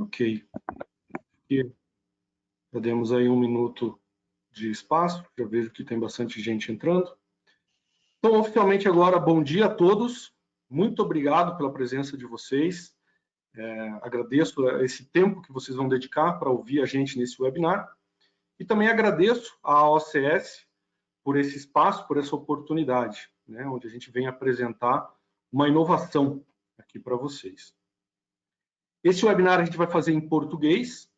Ok. E já demos aí 1 minuto de espaço, já vejo que tem bastante gente entrando. Então, oficialmente agora, bom dia a todos. Muito obrigado pela presença de vocês. Agradeço esse tempo que vocês vão dedicar para ouvir a gente nesse webinar. E também agradeço à OCS por esse espaço, por essa oportunidade, né, onde a gente vem apresentar uma inovação aqui para vocês. Esse webinar a gente vai fazer em português,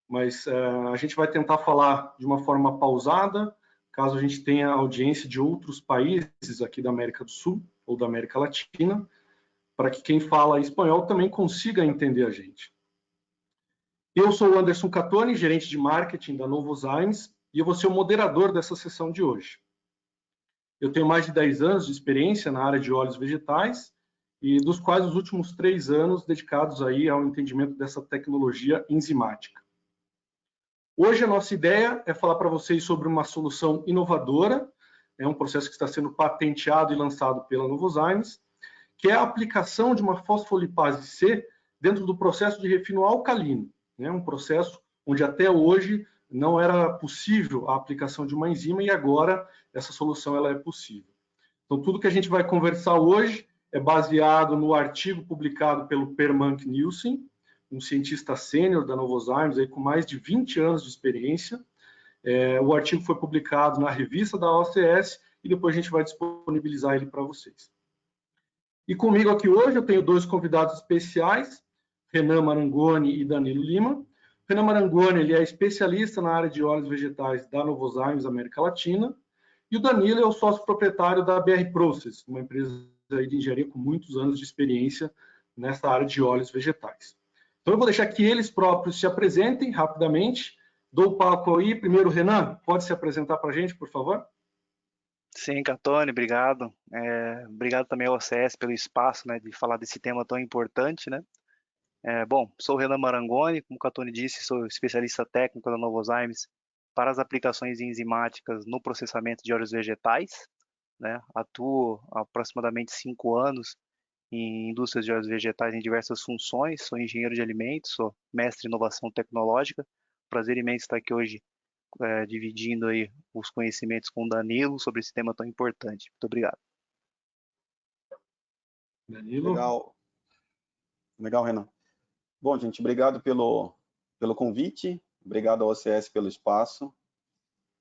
mas a gente vai tentar falar de uma forma pausada, caso a gente tenha audiência de outros países aqui da América do Sul ou da América Latina, para que quem fala espanhol também consiga entender a gente. Eu sou o Anderson Catoni, gerente de marketing da Novozymes, e eu vou ser o moderador dessa sessão de hoje. Eu tenho mais de 10 anos de experiência na área de óleos vegetais, e dos quais os últimos 3 anos dedicados aí ao entendimento dessa tecnologia enzimática. Hoje a nossa ideia é falar para vocês sobre uma solução inovadora, é um processo que está sendo patenteado e lançado pela Novozymes, que é a aplicação de uma fosfolipase C dentro do processo de refino alcalino, né? Um processo onde até hoje não era possível a aplicação de uma enzima e agora essa solução ela é possível. Então tudo que a gente vai conversar hoje é baseado no artigo publicado pelo Per Munk-Nielsen, um cientista sênior da Novozymes, aí com mais de 20 anos de experiência. O artigo foi publicado na revista da OCS e depois a gente vai disponibilizar ele para vocês. E comigo aqui hoje eu tenho 2 convidados especiais, Renan Marangoni e Danilo Lima. Renan Marangoni ele é especialista na área de óleos vegetais da Novozymes América Latina, e o Danilo é o sócio proprietário da BR Process, uma empresa de engenharia com muitos anos de experiência nessa área de óleos vegetais. Então eu vou deixar que eles próprios se apresentem rapidamente. Dou o palco aí. Primeiro, Renan, pode se apresentar para a gente, por favor? Sim, Catoni, obrigado. Obrigado também ao OCS pelo espaço, né, de falar desse tema tão importante, né? Bom, sou o Renan Marangoni, como o Catoni disse, sou especialista técnico da Novozymes para as aplicações enzimáticas no processamento de óleos vegetais, né? Atuo há aproximadamente 5 anos em indústrias de óleos vegetais em diversas funções, sou engenheiro de alimentos, sou mestre em inovação tecnológica. Prazer imenso estar aqui hoje dividindo aí os conhecimentos com o Danilo sobre esse tema tão importante. Muito obrigado. Danilo. Legal, Renan. Bom, gente, obrigado pelo convite, obrigado ao OCS pelo espaço.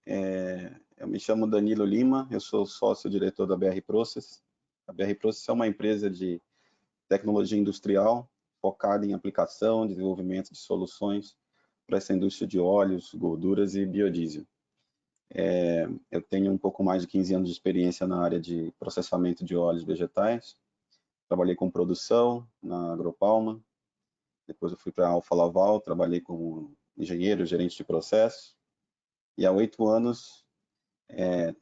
Eu me chamo Danilo Lima, eu sou sócio-diretor da BR Process. A BR Process é uma empresa de tecnologia industrial focada em aplicação, desenvolvimento de soluções para essa indústria de óleos, gorduras e biodiesel. Eu tenho um pouco mais de 15 anos de experiência na área de processamento de óleos vegetais. Trabalhei com produção na Agropalma, depois eu fui para a Alfa Laval, trabalhei como engenheiro, gerente de processo, e há 8 anos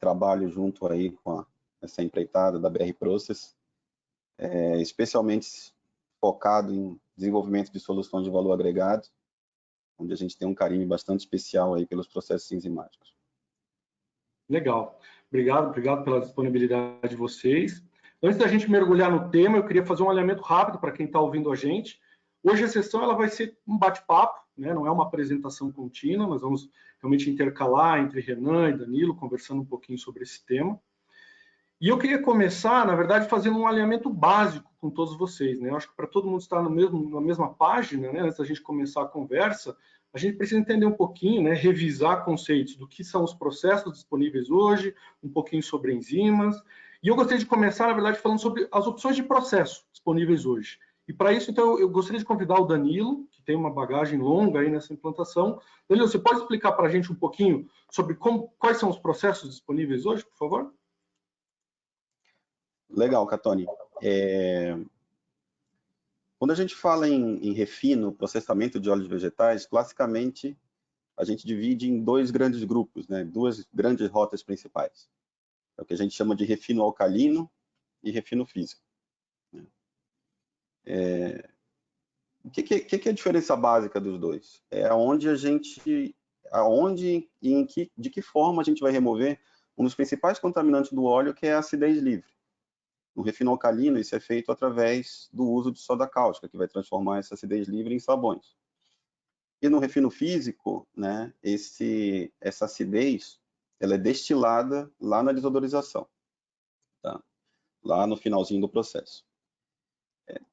trabalho junto aí com essa empreitada da BR Process, especialmente focado em desenvolvimento de soluções de valor agregado, onde a gente tem um carinho bastante especial aí pelos processos enzimáticos. Legal. Obrigado pela disponibilidade de vocês. Antes da gente mergulhar no tema, eu queria fazer um alinhamento rápido para quem está ouvindo a gente. Hoje a sessão ela vai ser um bate-papo, né? Não é uma apresentação contínua, nós vamos realmente intercalar entre Renan e Danilo, conversando um pouquinho sobre esse tema. E eu queria começar, na verdade, fazendo um alinhamento básico com todos vocês, né? Eu acho que para todo mundo estar na mesma página, né? Antes da gente começar a conversa, a gente precisa entender um pouquinho, né? Revisar conceitos do que são os processos disponíveis hoje, um pouquinho sobre enzimas. E eu gostaria de começar, na verdade, falando sobre as opções de processo disponíveis hoje. E para isso, então, eu gostaria de convidar o Danilo, que tem uma bagagem longa aí nessa implantação. Danilo, você pode explicar para a gente um pouquinho sobre quais são os processos disponíveis hoje, por favor? Legal, Catoni. Quando a gente fala em refino, processamento de óleos vegetais, classicamente a gente divide em 2 grandes grupos, né? 2 grandes rotas principais. É o que a gente chama de refino alcalino e refino físico. O que é a diferença básica dos dois? É de que forma a gente vai remover um dos principais contaminantes do óleo, que é a acidez livre. No refino alcalino, isso é feito através do uso de soda cáustica, que vai transformar essa acidez livre em sabões. E no refino físico, né, essa acidez, ela é destilada lá na desodorização, tá? Lá no finalzinho do processo.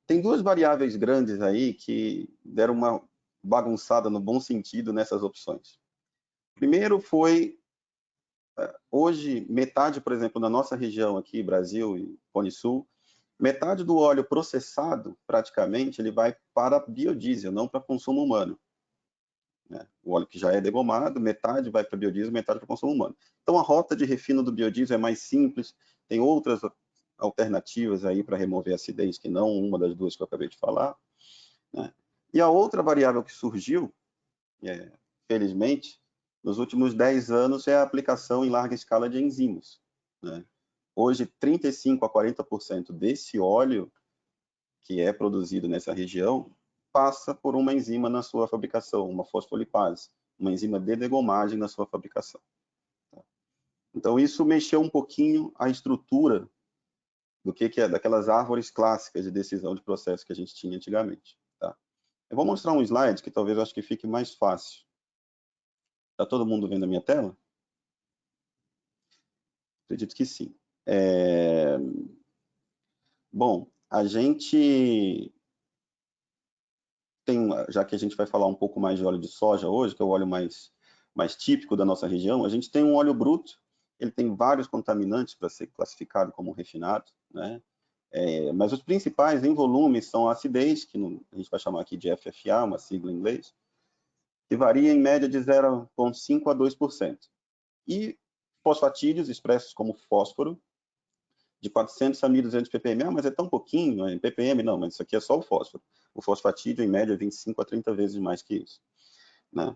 Tem duas variáveis grandes aí que deram uma bagunçada no bom sentido nessas opções. Primeiro foi, hoje, metade, por exemplo, na nossa região aqui, Brasil e Cone Sul, metade do óleo processado, praticamente, ele vai para biodiesel, não para consumo humano. Né? O óleo que já é degomado, metade vai para biodiesel, metade para consumo humano. Então, a rota de refino do biodiesel é mais simples, tem outras alternativas aí para remover a acidez, que não uma das duas que eu acabei de falar. Né? E a outra variável que surgiu, felizmente, nos últimos 10 anos, é a aplicação em larga escala de enzimas. Né? Hoje, 35% a 40% desse óleo que é produzido nessa região passa por uma enzima na sua fabricação, uma fosfolipase, uma enzima de degomagem na sua fabricação. Então, isso mexeu um pouquinho a estrutura do que é daquelas árvores clássicas de decisão de processo que a gente tinha antigamente. Tá? Eu vou mostrar um slide que talvez eu acho que fique mais fácil. Está todo mundo vendo a minha tela? Acredito que sim. Bom, a gente tem, já que a gente vai falar um pouco mais de óleo de soja hoje, que é o óleo mais típico da nossa região, a gente tem um óleo bruto, ele tem vários contaminantes para ser classificado como refinado, né? Mas os principais em volume são a acidez, que a gente vai chamar aqui de FFA, uma sigla em inglês, que varia em média de 0,5% a 2%. E fosfatídeos expressos como fósforo, de 400 a 1.200 ppm. Ah, mas é tão pouquinho, em ppm, não, mas isso aqui é só o fósforo. O fosfatídeo, em média, 25 a 30 vezes mais que isso. Né?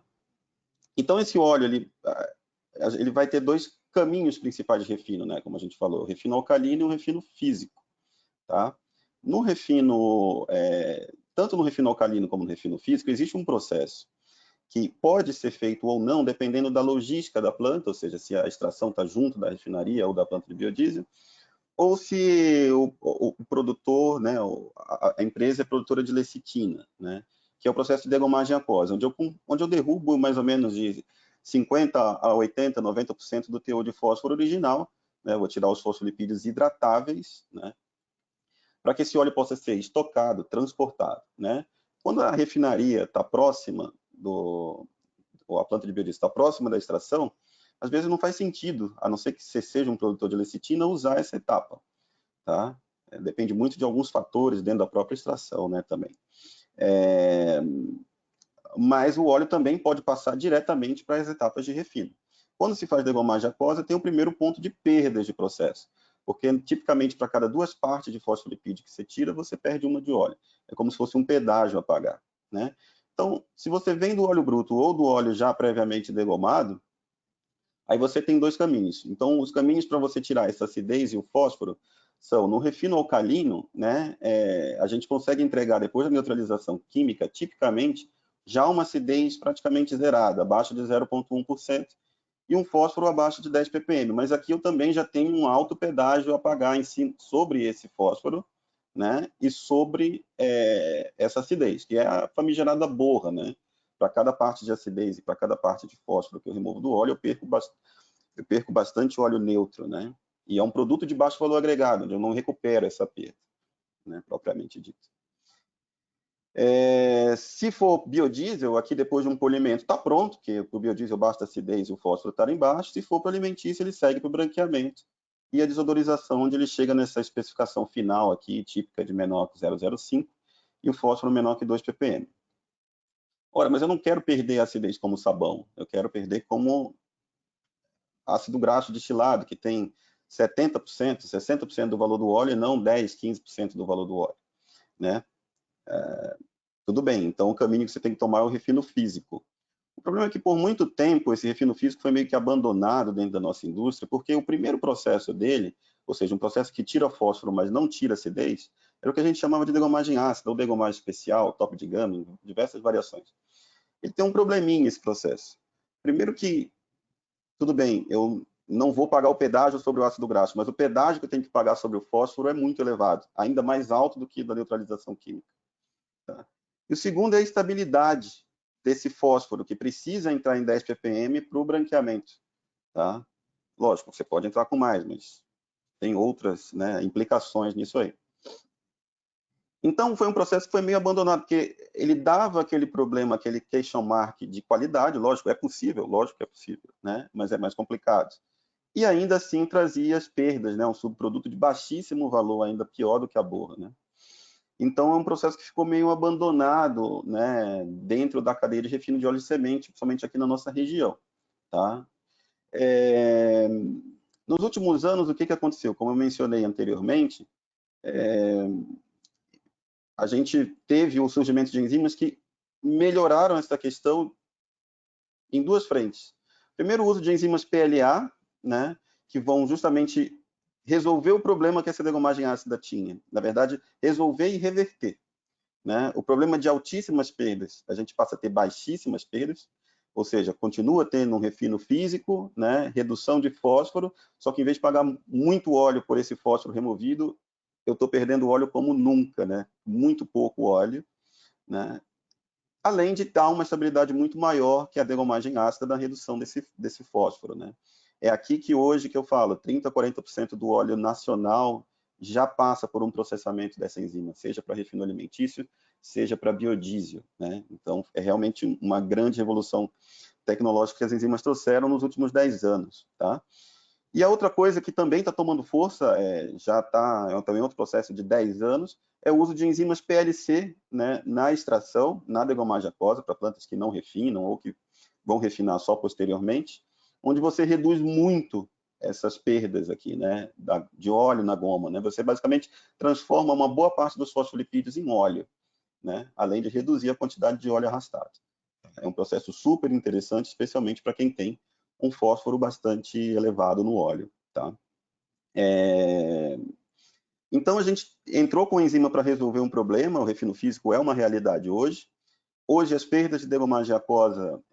Então, esse óleo, ele vai ter dois caminhos principais de refino, né? Como a gente falou, o refino alcalino e o refino físico. Tá? No refino, tanto no refino alcalino como no refino físico, existe um processo que pode ser feito ou não, dependendo da logística da planta, ou seja, se a extração está junto da refinaria ou da planta de biodiesel, ou se o produtor, né, a empresa é produtora de lecitina, né, que é o processo de degomagem aquosa, onde eu derrubo mais ou menos de 50% a 80%, 90% do teor de fósforo original, né, vou tirar os fosfolipídios hidratáveis, né, para que esse óleo possa ser estocado, transportado. Né. Quando a refinaria está próxima ou a planta de biodiesel está próxima da extração, às vezes não faz sentido, a não ser que você seja um produtor de lecitina, usar essa etapa. Tá? Depende muito de alguns fatores dentro da própria extração, né, também. Mas o óleo também pode passar diretamente para as etapas de refino. Quando se faz degomagem aquosa, tem o primeiro ponto de perdas de processo, porque tipicamente para cada 2 partes de fosfolipídio que você tira, você perde uma de óleo. É como se fosse um pedágio a pagar. Né? Então, se você vem do óleo bruto ou do óleo já previamente degomado, aí você tem 2 caminhos. Então, os caminhos para você tirar essa acidez e o fósforo são, no refino alcalino, né, a gente consegue entregar, depois da neutralização química, tipicamente, já uma acidez praticamente zerada, abaixo de 0,1%, e um fósforo abaixo de 10 ppm. Mas aqui eu também já tenho um alto pedágio a pagar sobre esse fósforo, né, e sobre essa acidez, que é a famigerada borra, né? Para cada parte de acidez e para cada parte de fósforo que eu removo do óleo, eu perco bastante óleo neutro, né? E é um produto de baixo valor agregado, onde eu não recupero essa perda, né, propriamente dito. Se for biodiesel, aqui depois de um polimento está pronto, porque o biodiesel basta a acidez e o fósforo estar embaixo. Se for para alimentício, ele segue para o branqueamento e a desodorização, onde ele chega nessa especificação final aqui, típica de menor que 0,05, e o fósforo menor que 2 ppm. Ora, mas eu não quero perder a acidez como sabão, eu quero perder como ácido graxo destilado, que tem 70%, 60% do valor do óleo e não 10%, 15% do valor do óleo. Né? Tudo bem, então o caminho que você tem que tomar é o refino físico. O problema é que por muito tempo esse refino físico foi meio que abandonado dentro da nossa indústria, porque o primeiro processo dele, ou seja, um processo que tira fósforo, mas não tira acidez, era o que a gente chamava de degomagem ácida, ou degomagem especial, top de gama, em diversas variações. Ele tem um probleminha esse processo. Primeiro que, tudo bem, eu não vou pagar o pedágio sobre o ácido graxo, mas o pedágio que eu tenho que pagar sobre o fósforo é muito elevado, ainda mais alto do que da neutralização química. Tá? E o segundo é a estabilidade desse fósforo que precisa entrar em 10 ppm para o branqueamento, tá? Lógico, você pode entrar com mais, mas tem outras, né, implicações nisso aí. Então, foi um processo que foi meio abandonado, porque ele dava aquele problema, aquele question mark de qualidade, lógico, lógico que é possível, né? Mas é mais complicado. E ainda assim trazia as perdas, né? Um subproduto de baixíssimo valor, ainda pior do que a borra, né? Então, é um processo que ficou meio abandonado, né? Dentro da cadeia de refino de óleo de semente, principalmente aqui na nossa região, tá? Nos últimos anos, o que aconteceu? Como eu mencionei anteriormente, a gente teve o surgimento de enzimas que melhoraram essa questão em duas frentes. Primeiro, o uso de enzimas PLA, né, que vão justamente resolver o problema que essa degomagem ácida tinha. Na verdade, resolver e reverter, né? O problema de altíssimas perdas, a gente passa a ter baixíssimas perdas, ou seja, continua tendo um refino físico, né, redução de fósforo, só que em vez de pagar muito óleo por esse fósforo removido, eu estou perdendo óleo como nunca, né? Muito pouco óleo, né? Além de dar uma estabilidade muito maior que a degomagem ácida da redução desse fósforo, né? É aqui que hoje que eu falo, 30% a 40% do óleo nacional já passa por um processamento dessa enzima, seja para refino alimentício, seja para biodiesel, né? Então, é realmente uma grande revolução tecnológica que as enzimas trouxeram nos últimos 10 anos, tá? E a outra coisa que também está tomando força, já está também outro processo de 10 anos, é o uso de enzimas PLC, né, na extração, na degomagem aquosa, para plantas que não refinam ou que vão refinar só posteriormente, onde você reduz muito essas perdas aqui, né, de óleo na goma, né? Você basicamente transforma uma boa parte dos fosfolipídios em óleo, né, além de reduzir a quantidade de óleo arrastado. É um processo super interessante, especialmente para quem tem um fósforo bastante elevado no óleo, tá? Então, a gente entrou com a enzima para resolver um problema, o refino físico é uma realidade hoje. Hoje, as perdas de degomagem aquosa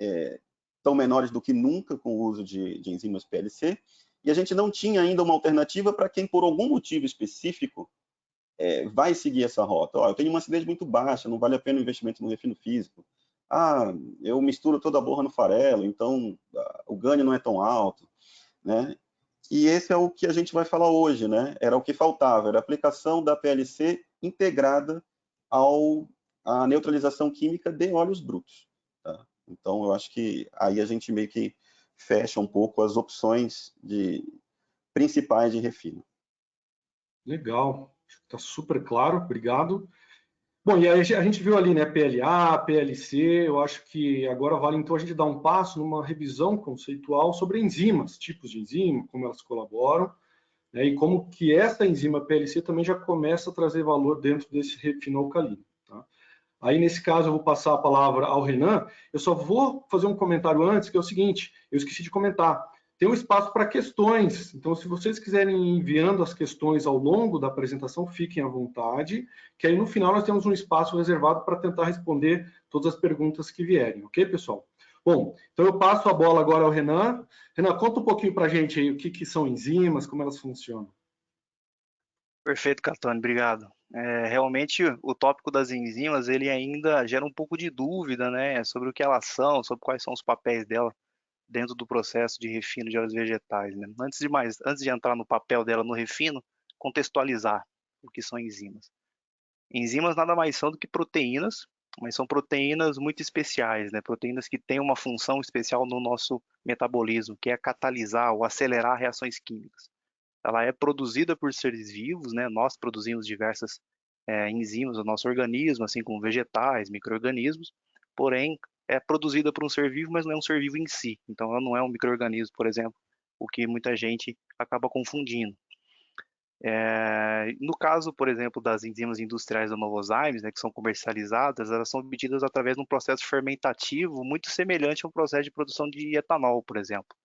estão menores do que nunca com o uso de enzimas PLC, e a gente não tinha ainda uma alternativa para quem, por algum motivo específico, vai seguir essa rota. Eu tenho uma acidez muito baixa, não vale a pena o investimento no refino físico. Eu misturo toda a borra no farelo, então o ganho não é tão alto, né? E esse é o que a gente vai falar hoje, né? Era o que faltava, era a aplicação da PLC integrada à neutralização química de óleos brutos, tá? Então, eu acho que aí a gente meio que fecha um pouco as opções principais de refino. Legal, está super claro, obrigado. Bom, e aí a gente viu ali, né, PLA, PLC, eu acho que agora vale então a gente dar um passo numa revisão conceitual sobre enzimas, tipos de enzima, como elas colaboram, né, e como que essa enzima PLC também já começa a trazer valor dentro desse refino alcalino, tá? Aí, nesse caso, eu vou passar a palavra ao Renan. Eu só vou fazer um comentário antes, que é o seguinte, eu esqueci de comentar. Tem um espaço para questões, então se vocês quiserem ir enviando as questões ao longo da apresentação, fiquem à vontade, que aí no final nós temos um espaço reservado para tentar responder todas as perguntas que vierem, ok, pessoal? Bom, então eu passo a bola agora ao Renan. Renan, conta um pouquinho para a gente aí o que são enzimas, como elas funcionam. Perfeito, Catone, obrigado. Realmente, o tópico das enzimas, ele ainda gera um pouco de dúvida, né, sobre o que elas são, sobre quais são os papéis dela dentro do processo de refino de óleos vegetais, né? Antes de entrar no papel dela no refino, contextualizar o que são enzimas. Enzimas nada mais são do que proteínas, mas são proteínas muito especiais, né? Proteínas que têm uma função especial no nosso metabolismo, que é catalisar ou acelerar reações químicas. Ela é produzida por seres vivos, né? Nós produzimos diversas enzimas no nosso organismo, assim como vegetais, micro-organismos, porém é produzida por um ser vivo, mas não é um ser vivo em si. Então ela não é um micro-organismo, por exemplo, o que muita gente acaba confundindo. No caso, por exemplo, das enzimas industriais da Novozymes, né, que são comercializadas, elas são obtidas através de um processo fermentativo muito semelhante ao processo de produção de etanol, por exemplo.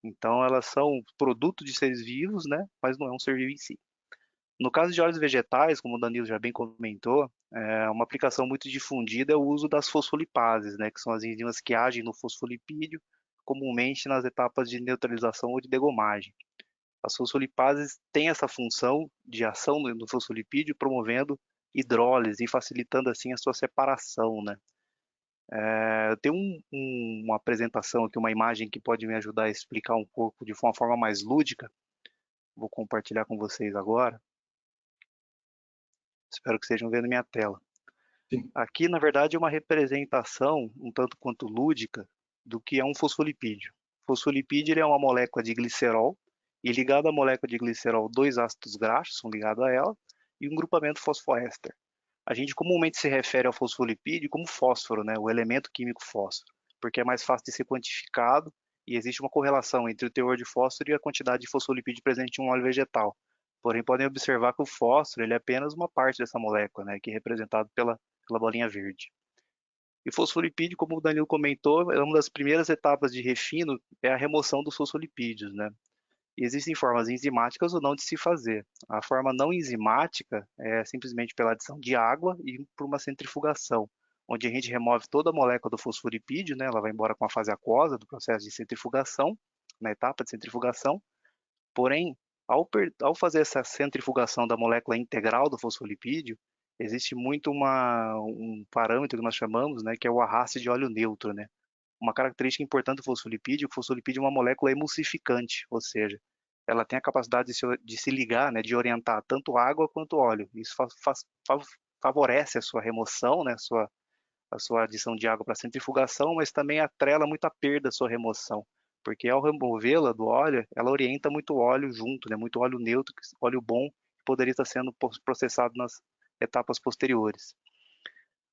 Então, elas são produto de seres vivos, né, mas não é um ser vivo em si. No caso de óleos vegetais, como o Danilo já bem comentou, uma aplicação muito difundida é o uso das fosfolipases, né, que são as enzimas que agem no fosfolipídio, comumente nas etapas de neutralização ou de degomagem. As fosfolipases têm essa função de ação no fosfolipídio, promovendo hidrólise e facilitando assim a sua separação, né? Eu tenho uma apresentação aqui, uma imagem que pode me ajudar a explicar um pouco de uma forma mais lúdica. Vou compartilhar com vocês agora. Espero que estejam vendo minha tela. Sim. Aqui, na verdade, é uma representação um tanto quanto lúdica do que é um fosfolipídio. O fosfolipídio ele é uma molécula de glicerol e ligado à molécula de glicerol, dois ácidos graxos são ligados a ela e um grupamento fosfoéster. A gente comumente se refere ao fosfolipídio como fósforo, né? O elemento químico fósforo, porque é mais fácil de ser quantificado e existe uma correlação entre o teor de fósforo e a quantidade de fosfolipídio presente em um óleo vegetal. Porém, podem observar que o fósforo ele é apenas uma parte dessa molécula, né? Que é representado pela bolinha verde. E fosfolipídio, como o Danilo comentou, é uma das primeiras etapas de refino, é a remoção dos fosfolipídios, né? E existem formas enzimáticas ou não de se fazer. A forma não enzimática é simplesmente pela adição de água e por uma centrifugação, onde a gente remove toda a molécula do fosfolipídio, né? Ela vai embora com a fase aquosa do processo de centrifugação, na etapa de centrifugação. Porém, ao fazer essa centrifugação da molécula integral do fosfolipídio, existe muito um parâmetro que nós chamamos, né, que é o arraste de óleo neutro, né? Uma característica importante do fosfolipídio, o fosfolipídio é uma molécula emulsificante, ou seja, ela tem a capacidade de se ligar, né, de orientar tanto água quanto óleo. Isso favorece a sua remoção, né, a sua adição de água para centrifugação, mas também atrela muito a perda da sua remoção, porque ao removê-la do óleo, ela orienta muito óleo junto, né, muito óleo neutro, óleo bom, que poderia estar sendo processado nas etapas posteriores.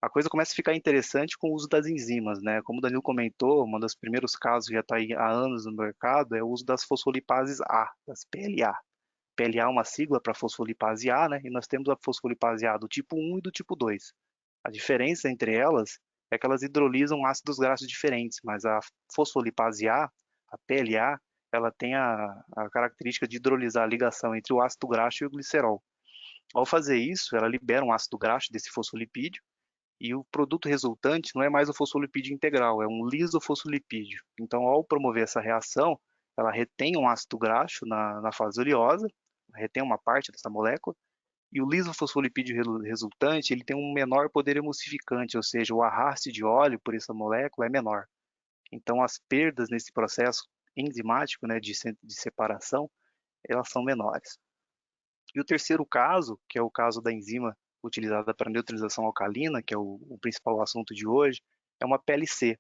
A coisa começa a ficar interessante com o uso das enzimas, né? Como o Danilo comentou, um dos primeiros casos que já está aí há anos no mercado é o uso das fosfolipases A, das PLA. PLA é uma sigla para fosfolipase A, né? E nós temos a fosfolipase A do tipo 1 e do tipo 2. A diferença entre elas é que elas hidrolisam ácidos graxos diferentes, mas a fosfolipase a PLA, ela tem a característica de hidrolisar a ligação entre o ácido graxo e o glicerol. Ao fazer isso, ela libera um ácido graxo desse fosfolipídio e o produto resultante não é mais o fosfolipídio integral, é um lisofosfolipídio. Então, ao promover essa reação, ela retém um ácido graxo na fase oleosa, retém uma parte dessa molécula, e o lisofosfolipídio resultante ele tem um menor poder emulsificante, ou seja, o arraste de óleo por essa molécula é menor. Então, as perdas nesse processo enzimático, né, de separação, elas são menores. E o terceiro caso, que é o caso da enzima utilizada para neutralização alcalina, que é o principal assunto de hoje, é uma PLC.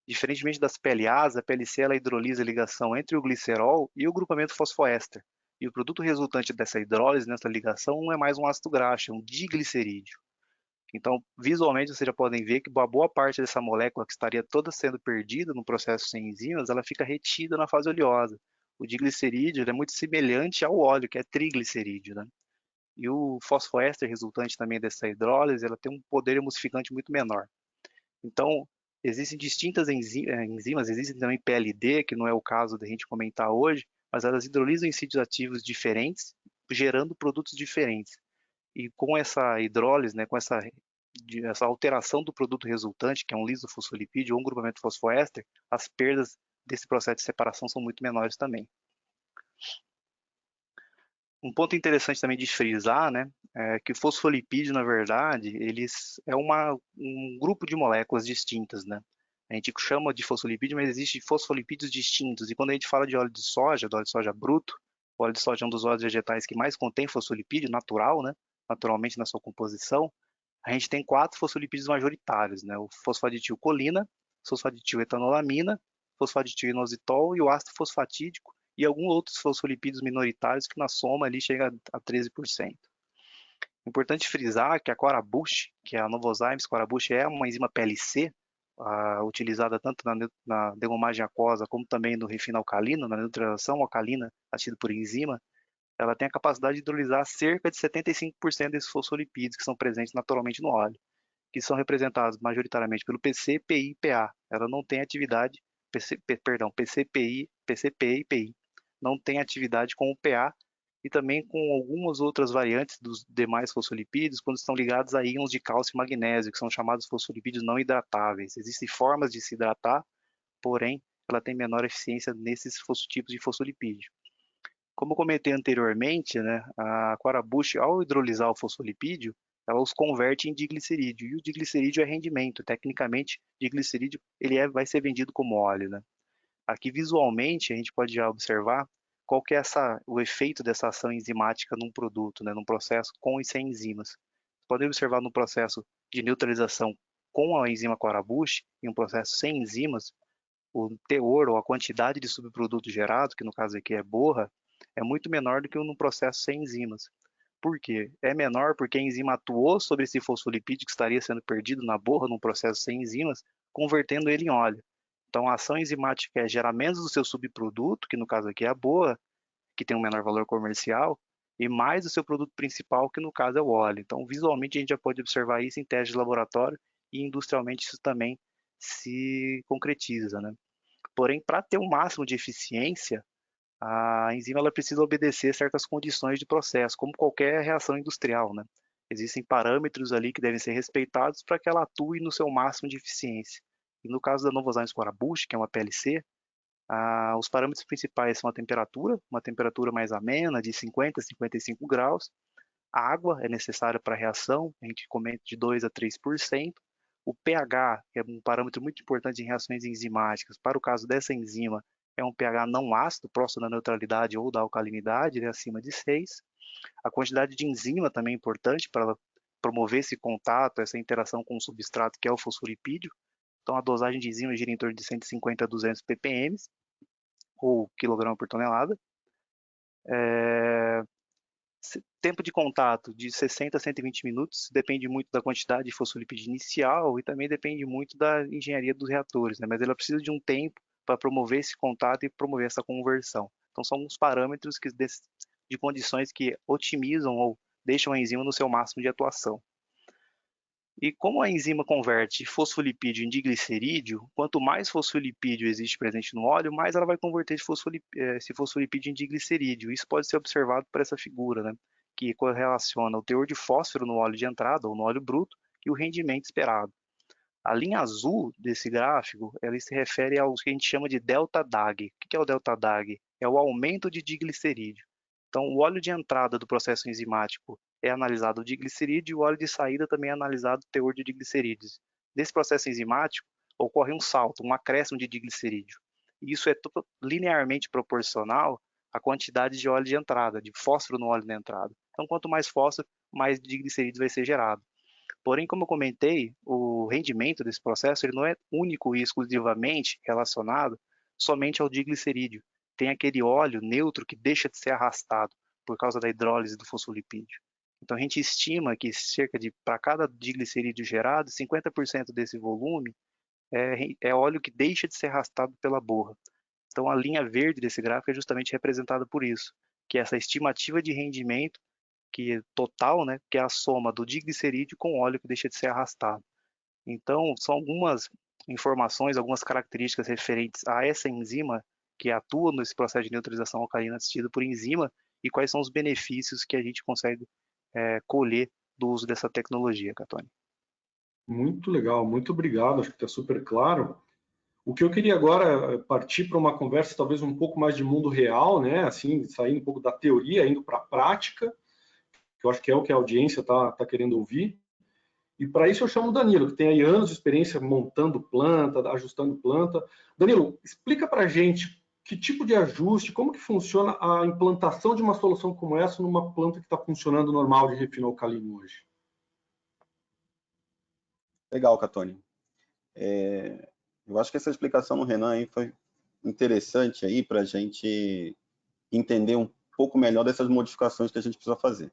Diferentemente das PLAs, a PLC ela hidrolisa a ligação entre o glicerol e o grupamento fosfoéster. E o produto resultante dessa hidrólise, nessa ligação, não é mais um ácido graxo, é um diglicerídeo. Então, visualmente, vocês já podem ver que uma boa parte dessa molécula que estaria toda sendo perdida no processo sem enzimas, ela fica retida na fase oleosa. O diglicerídeo é muito semelhante ao óleo, que é triglicerídeo, né? E o fosfoéster resultante também dessa hidrólise, ela tem um poder emulsificante muito menor. Então, existem distintas enzimas, existem também PLD, que não é o caso da gente comentar hoje, mas elas hidrolisam em sítios ativos diferentes, gerando produtos diferentes. E com essa hidrólise, né, com essa alteração do produto resultante, que é um lisofosfolipídio ou um grupamento fosfoéster, as perdas desse processo de separação são muito menores também. Um ponto interessante também de frisar, né, é que o fosfolipídio, na verdade, eles é um grupo de moléculas distintas, né? A gente chama de fosfolipídio, mas existem fosfolipídios distintos. E quando a gente fala de óleo de soja, do óleo de soja bruto, o óleo de soja é um dos óleos vegetais que mais contém fosfolipídio natural, né? Naturalmente na sua composição. A gente tem 4 fosfolipídios majoritários, né? O fosfaditilcolina, fosfaditiletanolamina, fosfaditil-inositol e o ácido fosfatídico, e alguns outros fosfolipídios minoritários que na soma ali chega a 13%. Importante frisar que a Corabush, que é a Novozymes Corabush, é uma enzima PLC, utilizada tanto na degomagem aquosa como também no refino alcalino, na neutralização alcalina atida por enzima. Ela tem a capacidade de hidrolisar cerca de 75% desses fosfolipídios que são presentes naturalmente no óleo, que são representados majoritariamente pelo PC, PI e PA. Ela não tem atividade, PCPI e PI. Não tem atividade com o PA e também com algumas outras variantes dos demais fosfolipídios quando estão ligados a íons de cálcio e magnésio, que são chamados fosfolipídios não hidratáveis. Existem formas de se hidratar, porém, ela tem menor eficiência nesses tipos de fosfolipídio. Como comentei anteriormente, né, a Corabush, ao hidrolisar o fosfolipídio, ela os converte em diglicerídeo, e o diglicerídeo é rendimento. Tecnicamente, diglicerídeo vai ser vendido como óleo, né? Aqui visualmente a gente pode já observar qual que é o efeito dessa ação enzimática num produto, né, num processo com e sem enzimas. Podem observar no processo de neutralização com a enzima Corabush, em um processo sem enzimas, o teor ou a quantidade de subproduto gerado, que no caso aqui é borra, é muito menor do que no processo sem enzimas. Por quê? É menor porque a enzima atuou sobre esse fosfolipídio que estaria sendo perdido na borra num processo sem enzimas, convertendo ele em óleo. Então, a ação enzimática é gerar menos do seu subproduto, que no caso aqui é a borra, que tem um menor valor comercial, e mais do seu produto principal, que no caso é o óleo. Então, visualmente, a gente já pode observar isso em testes de laboratório e industrialmente isso também se concretiza, né? Porém, para ter o máximo de eficiência, a enzima ela precisa obedecer certas condições de processo, como qualquer reação industrial, né? Existem parâmetros ali que devem ser respeitados para que ela atue no seu máximo de eficiência. E no caso da Novozymes Corabush, que é uma PLC, os parâmetros principais são a temperatura, uma temperatura mais amena, de 50 a 55 graus. A água é necessária para a reação, a gente comenta de 2 a 3%. O pH, que é um parâmetro muito importante em reações enzimáticas, para o caso dessa enzima, é um pH não ácido, próximo da neutralidade ou da alcalinidade, acima de 6. A quantidade de enzima também é importante para promover esse contato, essa interação com o substrato, que é o fosfolipídio. Então, a dosagem de enzima gira em torno de 150 a 200 ppm, ou quilograma por tonelada. Tempo de contato de 60 a 120 minutos, depende muito da quantidade de fosfolipídio inicial e também depende muito da engenharia dos reatores, né? Mas ela precisa de um tempo para promover esse contato e promover essa conversão. Então, são uns parâmetros de condições que otimizam ou deixam a enzima no seu máximo de atuação. E como a enzima converte fosfolipídio em diglicerídeo, quanto mais fosfolipídio existe presente no óleo, mais ela vai converter esse fosfolipídio em diglicerídeo. Isso pode ser observado por essa figura, né, que correlaciona o teor de fósforo no óleo de entrada, ou no óleo bruto, e o rendimento esperado. A linha azul desse gráfico, ela se refere ao que a gente chama de delta-DAG. O que é o delta-DAG? É o aumento de diglicerídeo. Então, o óleo de entrada do processo enzimático é analisado o diglicerídeo e o óleo de saída também é analisado o teor de diglicerídeos. Nesse processo enzimático, ocorre um salto, um acréscimo de diglicerídeo. E isso é linearmente proporcional à quantidade de óleo de entrada, de fósforo no óleo de entrada. Então, quanto mais fósforo, mais diglicerídeos vai ser gerado. Porém, como eu comentei, o rendimento desse processo ele não é único e exclusivamente relacionado somente ao diglicerídeo. Tem aquele óleo neutro que deixa de ser arrastado por causa da hidrólise do fosfolipídio. Então, a gente estima que para cada diglicerídeo gerado, 50% desse volume é óleo que deixa de ser arrastado pela borra. Então, a linha verde desse gráfico é justamente representada por isso, que é essa estimativa de rendimento que total, né, que é a soma do diglicerídeo com o óleo que deixa de ser arrastado. Então, são algumas informações, algumas características referentes a essa enzima que atua nesse processo de neutralização alcalina assistido por enzima e quais são os benefícios que a gente consegue colher do uso dessa tecnologia, Catoni. Muito legal, muito obrigado, acho que está super claro. O que eu queria agora é partir para uma conversa talvez um pouco mais de mundo real, né? Assim, sair um pouco da teoria, indo para a prática, que eu acho que é o que a audiência está querendo ouvir. E para isso eu chamo o Danilo, que tem aí anos de experiência montando planta, ajustando planta. Danilo, explica para a gente que tipo de ajuste, como que funciona a implantação de uma solução como essa numa planta que está funcionando normal de refino alcalino hoje. Legal, Catoni. Eu acho que essa explicação do Renan aí foi interessante aí para a gente entender um pouco melhor dessas modificações que a gente precisa fazer.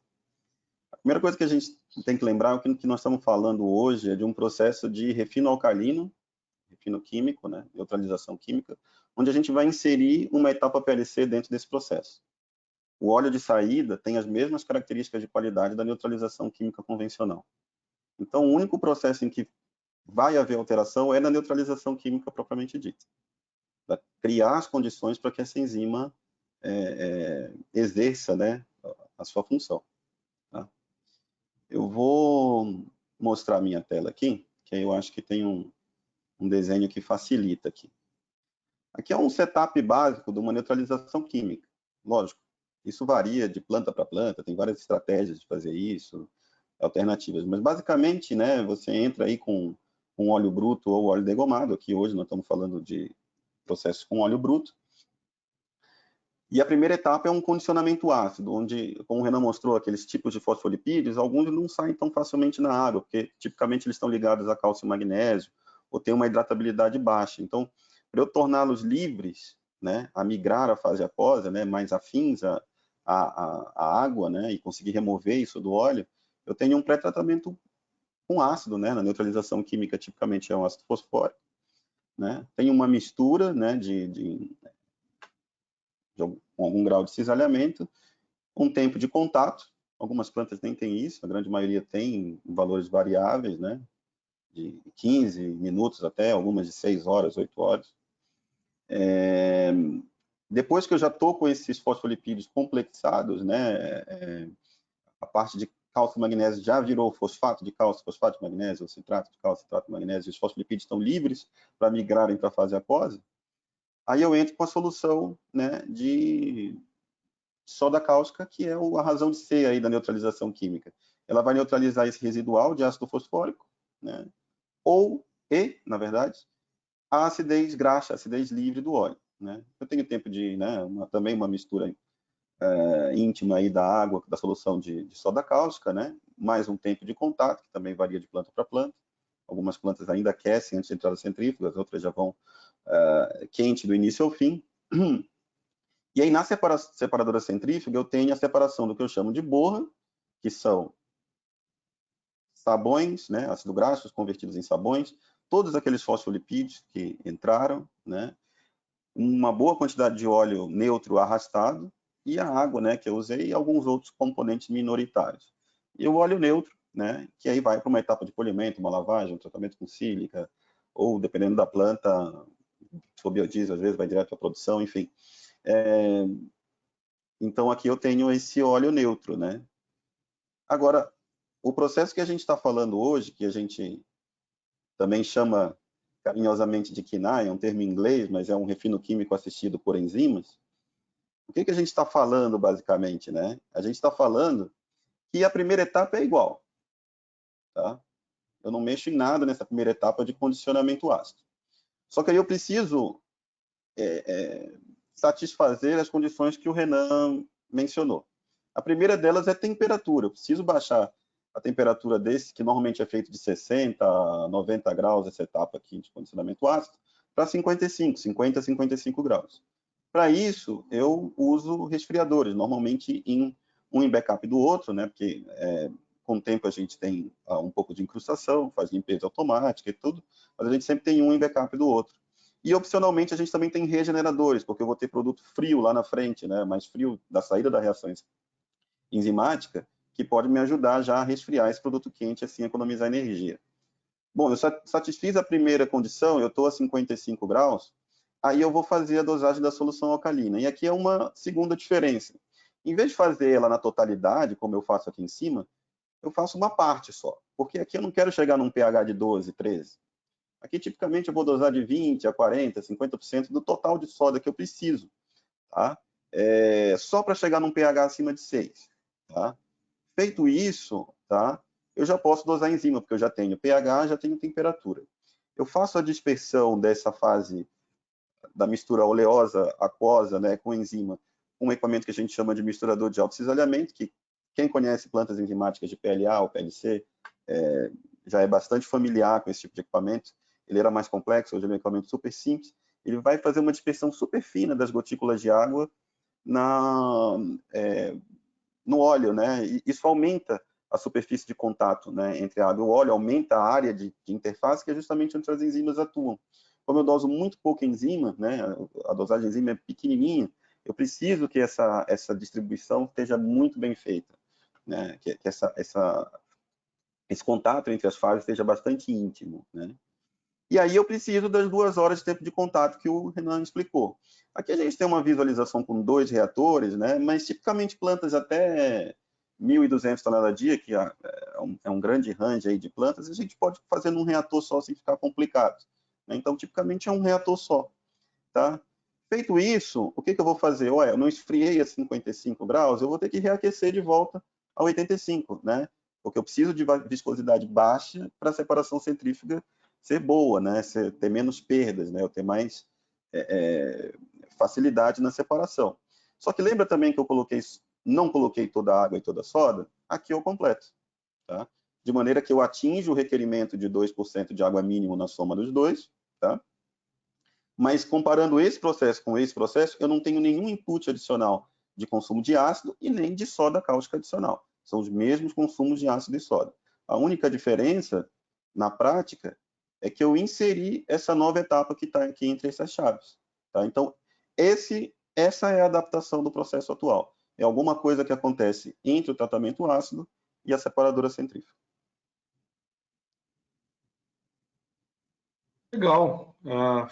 A primeira coisa que a gente tem que lembrar é que nós estamos falando hoje é de um processo de refino alcalino, refino químico, né, neutralização química, onde a gente vai inserir uma etapa PLC dentro desse processo. O óleo de saída tem as mesmas características de qualidade da neutralização química convencional. Então, o único processo em que vai haver alteração é na neutralização química propriamente dita. Para criar as condições para que essa enzima exerça, né, a sua função. Tá? Eu vou mostrar a minha tela aqui, que aí eu acho que tem um desenho que facilita aqui. Aqui é um setup básico de uma neutralização química. Lógico, isso varia de planta para planta, tem várias estratégias de fazer isso. alternativas. Mas, basicamente, né, você entra aí com óleo bruto ou óleo degomado. Aqui, hoje, nós estamos falando de processos com óleo bruto. E a primeira etapa é um condicionamento ácido, onde, como o Renan mostrou, aqueles tipos de fosfolipídios, alguns não saem tão facilmente na água, porque tipicamente eles estão ligados a cálcio e magnésio, ou têm uma hidratabilidade baixa. Então, para eu torná-los livres, né, a migrar à fase aquosa, né, mais afins à água, né, e conseguir remover isso do óleo, eu tenho um pré-tratamento com ácido, né, na neutralização química, tipicamente é um ácido fosfórico, né, tem uma mistura, né, com algum grau de cisalhamento, um tempo de contato, algumas plantas nem têm isso, a grande maioria tem valores variáveis, né, de 15 minutos até, algumas de 6 horas, 8 horas. Depois que eu já estou com esses fosfolipídios complexados, né, a parte de cálcio e magnésio já virou fosfato de cálcio, fosfato de magnésio, citrato de cálcio, citrato de magnésio, e os fosfolipídios estão livres para migrarem para a fase aquosa, aí eu entro com a solução, né, de soda cáustica, que é a razão de ser aí da neutralização química. Ela vai neutralizar esse residual de ácido fosfórico, né, na verdade, a acidez graxa, a acidez livre do óleo, né. Eu tenho tempo de, né, também uma mistura íntima aí da água, da solução de soda cáustica, né, mais um tempo de contato, que também varia de planta para planta. Algumas plantas ainda aquecem antes de entrar na centrífuga, as outras já vão quente do início ao fim. E aí, na separadora centrífuga, eu tenho a separação do que eu chamo de borra, que são sabões, né, ácido graxos convertidos em sabões, todos aqueles fosfolipídios que entraram, né, uma boa quantidade de óleo neutro arrastado e a água, né, que eu usei, e alguns outros componentes minoritários. E o óleo neutro, né, que aí vai para uma etapa de polimento, uma lavagem, um tratamento com sílica, ou, dependendo da planta, se for biodiesel, às vezes vai direto à produção, enfim. Então, aqui eu tenho esse óleo neutro, né? Agora, o processo que a gente está falando hoje, que a gente também chama carinhosamente de KINAI, é um termo em inglês, mas é um refino químico assistido por enzimas. O que a gente está falando, basicamente, né? A gente está falando que a primeira etapa é igual, tá? Eu não mexo em nada nessa primeira etapa de condicionamento ácido. Só que aí eu preciso satisfazer as condições que o Renan mencionou. A primeira delas é temperatura. Eu preciso baixar a temperatura desse, que normalmente é feito de 60 a 90 graus, essa etapa aqui de condicionamento ácido, para 50 a 55 graus. Para isso, eu uso resfriadores, normalmente um em backup do outro, né? Porque com o tempo a gente tem um pouco de incrustação, faz limpeza automática e tudo, mas a gente sempre tem um em backup do outro. E, opcionalmente, a gente também tem regeneradores, porque eu vou ter produto frio lá na frente, né? Mais frio da saída da reação enzimática, que pode me ajudar já a resfriar esse produto quente, assim economizar energia. Bom, eu satisfiz a primeira condição, eu estou a 55 graus, aí eu vou fazer a dosagem da solução alcalina. E aqui é uma segunda diferença. Em vez de fazer ela na totalidade, como eu faço aqui em cima, eu faço uma parte só, porque aqui eu não quero chegar num pH de 12, 13. Aqui, tipicamente, eu vou dosar de 20 a 40, 50% do total de soda que eu preciso, tá? Só para chegar num pH acima de 6, tá? Feito isso, tá? Eu já posso dosar enzima, porque eu já tenho pH, já tenho temperatura. Eu faço a dispersão dessa fase da mistura oleosa aquosa, né, com enzima, com um equipamento que a gente chama de misturador de alto cisalhamento, que quem conhece plantas enzimáticas de PLA ou PLC já é bastante familiar com esse tipo de equipamento. Ele era mais complexo, hoje ele é um equipamento super simples. Ele vai fazer uma dispersão super fina das gotículas de água no óleo, né? E isso aumenta a superfície de contato, né, entre a água e o óleo, aumenta a área de interface, que é justamente onde as enzimas atuam. Como eu doso muito pouca enzima, né, a dosagem de enzima é pequenininha, eu preciso que essa distribuição esteja muito bem feita, né, que esse contato entre as fases esteja bastante íntimo, né? E aí eu preciso das 2 horas de tempo de contato que o Renan explicou. Aqui a gente tem uma visualização com 2 reatores, né? Mas tipicamente plantas até 1.200 toneladas dia, que é um grande range aí de plantas, a gente pode fazer num reator só sem ficar complicado, né? Então, tipicamente é um reator só, tá? Feito isso, o que eu vou fazer? Ué, eu não esfriei a 55 graus, eu vou ter que reaquecer de volta a 85, né? porque eu preciso de viscosidade baixa para a separação centrífuga ser boa, né? Ter menos perdas, né? Eu ter mais facilidade na separação. Só que lembra também que eu não coloquei toda a água e toda a soda? Aqui eu completo, tá? De maneira que eu atinjo o requerimento de 2% de água mínimo na soma dos dois, tá? Mas comparando esse processo com esse processo, eu não tenho nenhum input adicional de consumo de ácido e nem de soda cáustica adicional. São os mesmos consumos de ácido e soda. A única diferença, na prática, é que eu inseri essa nova etapa que está aqui entre essas chaves. Tá? Então, essa é a adaptação do processo atual. É alguma coisa que acontece entre o tratamento ácido e a separadora centrífuga. Legal,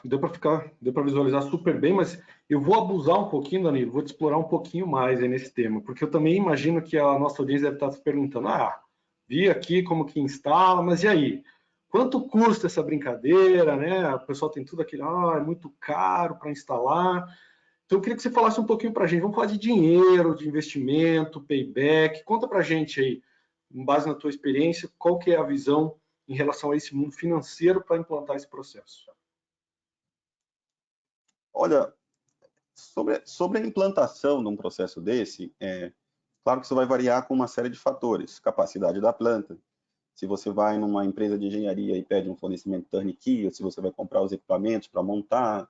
deu para visualizar super bem, mas eu vou abusar um pouquinho, Danilo, vou te explorar um pouquinho mais aí nesse tema, porque eu também imagino que a nossa audiência deve estar se perguntando, vi aqui como que instala, mas e aí? Quanto custa essa brincadeira, né? O pessoal tem tudo aquilo, é muito caro para instalar. Então eu queria que você falasse um pouquinho para a gente, vamos falar de dinheiro, de investimento, payback, conta para a gente aí, com base na tua experiência, qual que é a visão em relação a esse mundo financeiro para implantar esse processo? Olha, sobre a implantação de um processo desse, claro que isso vai variar com uma série de fatores. Capacidade da planta, se você vai numa empresa de engenharia e pede um fornecimento turnkey, ou se você vai comprar os equipamentos para montar,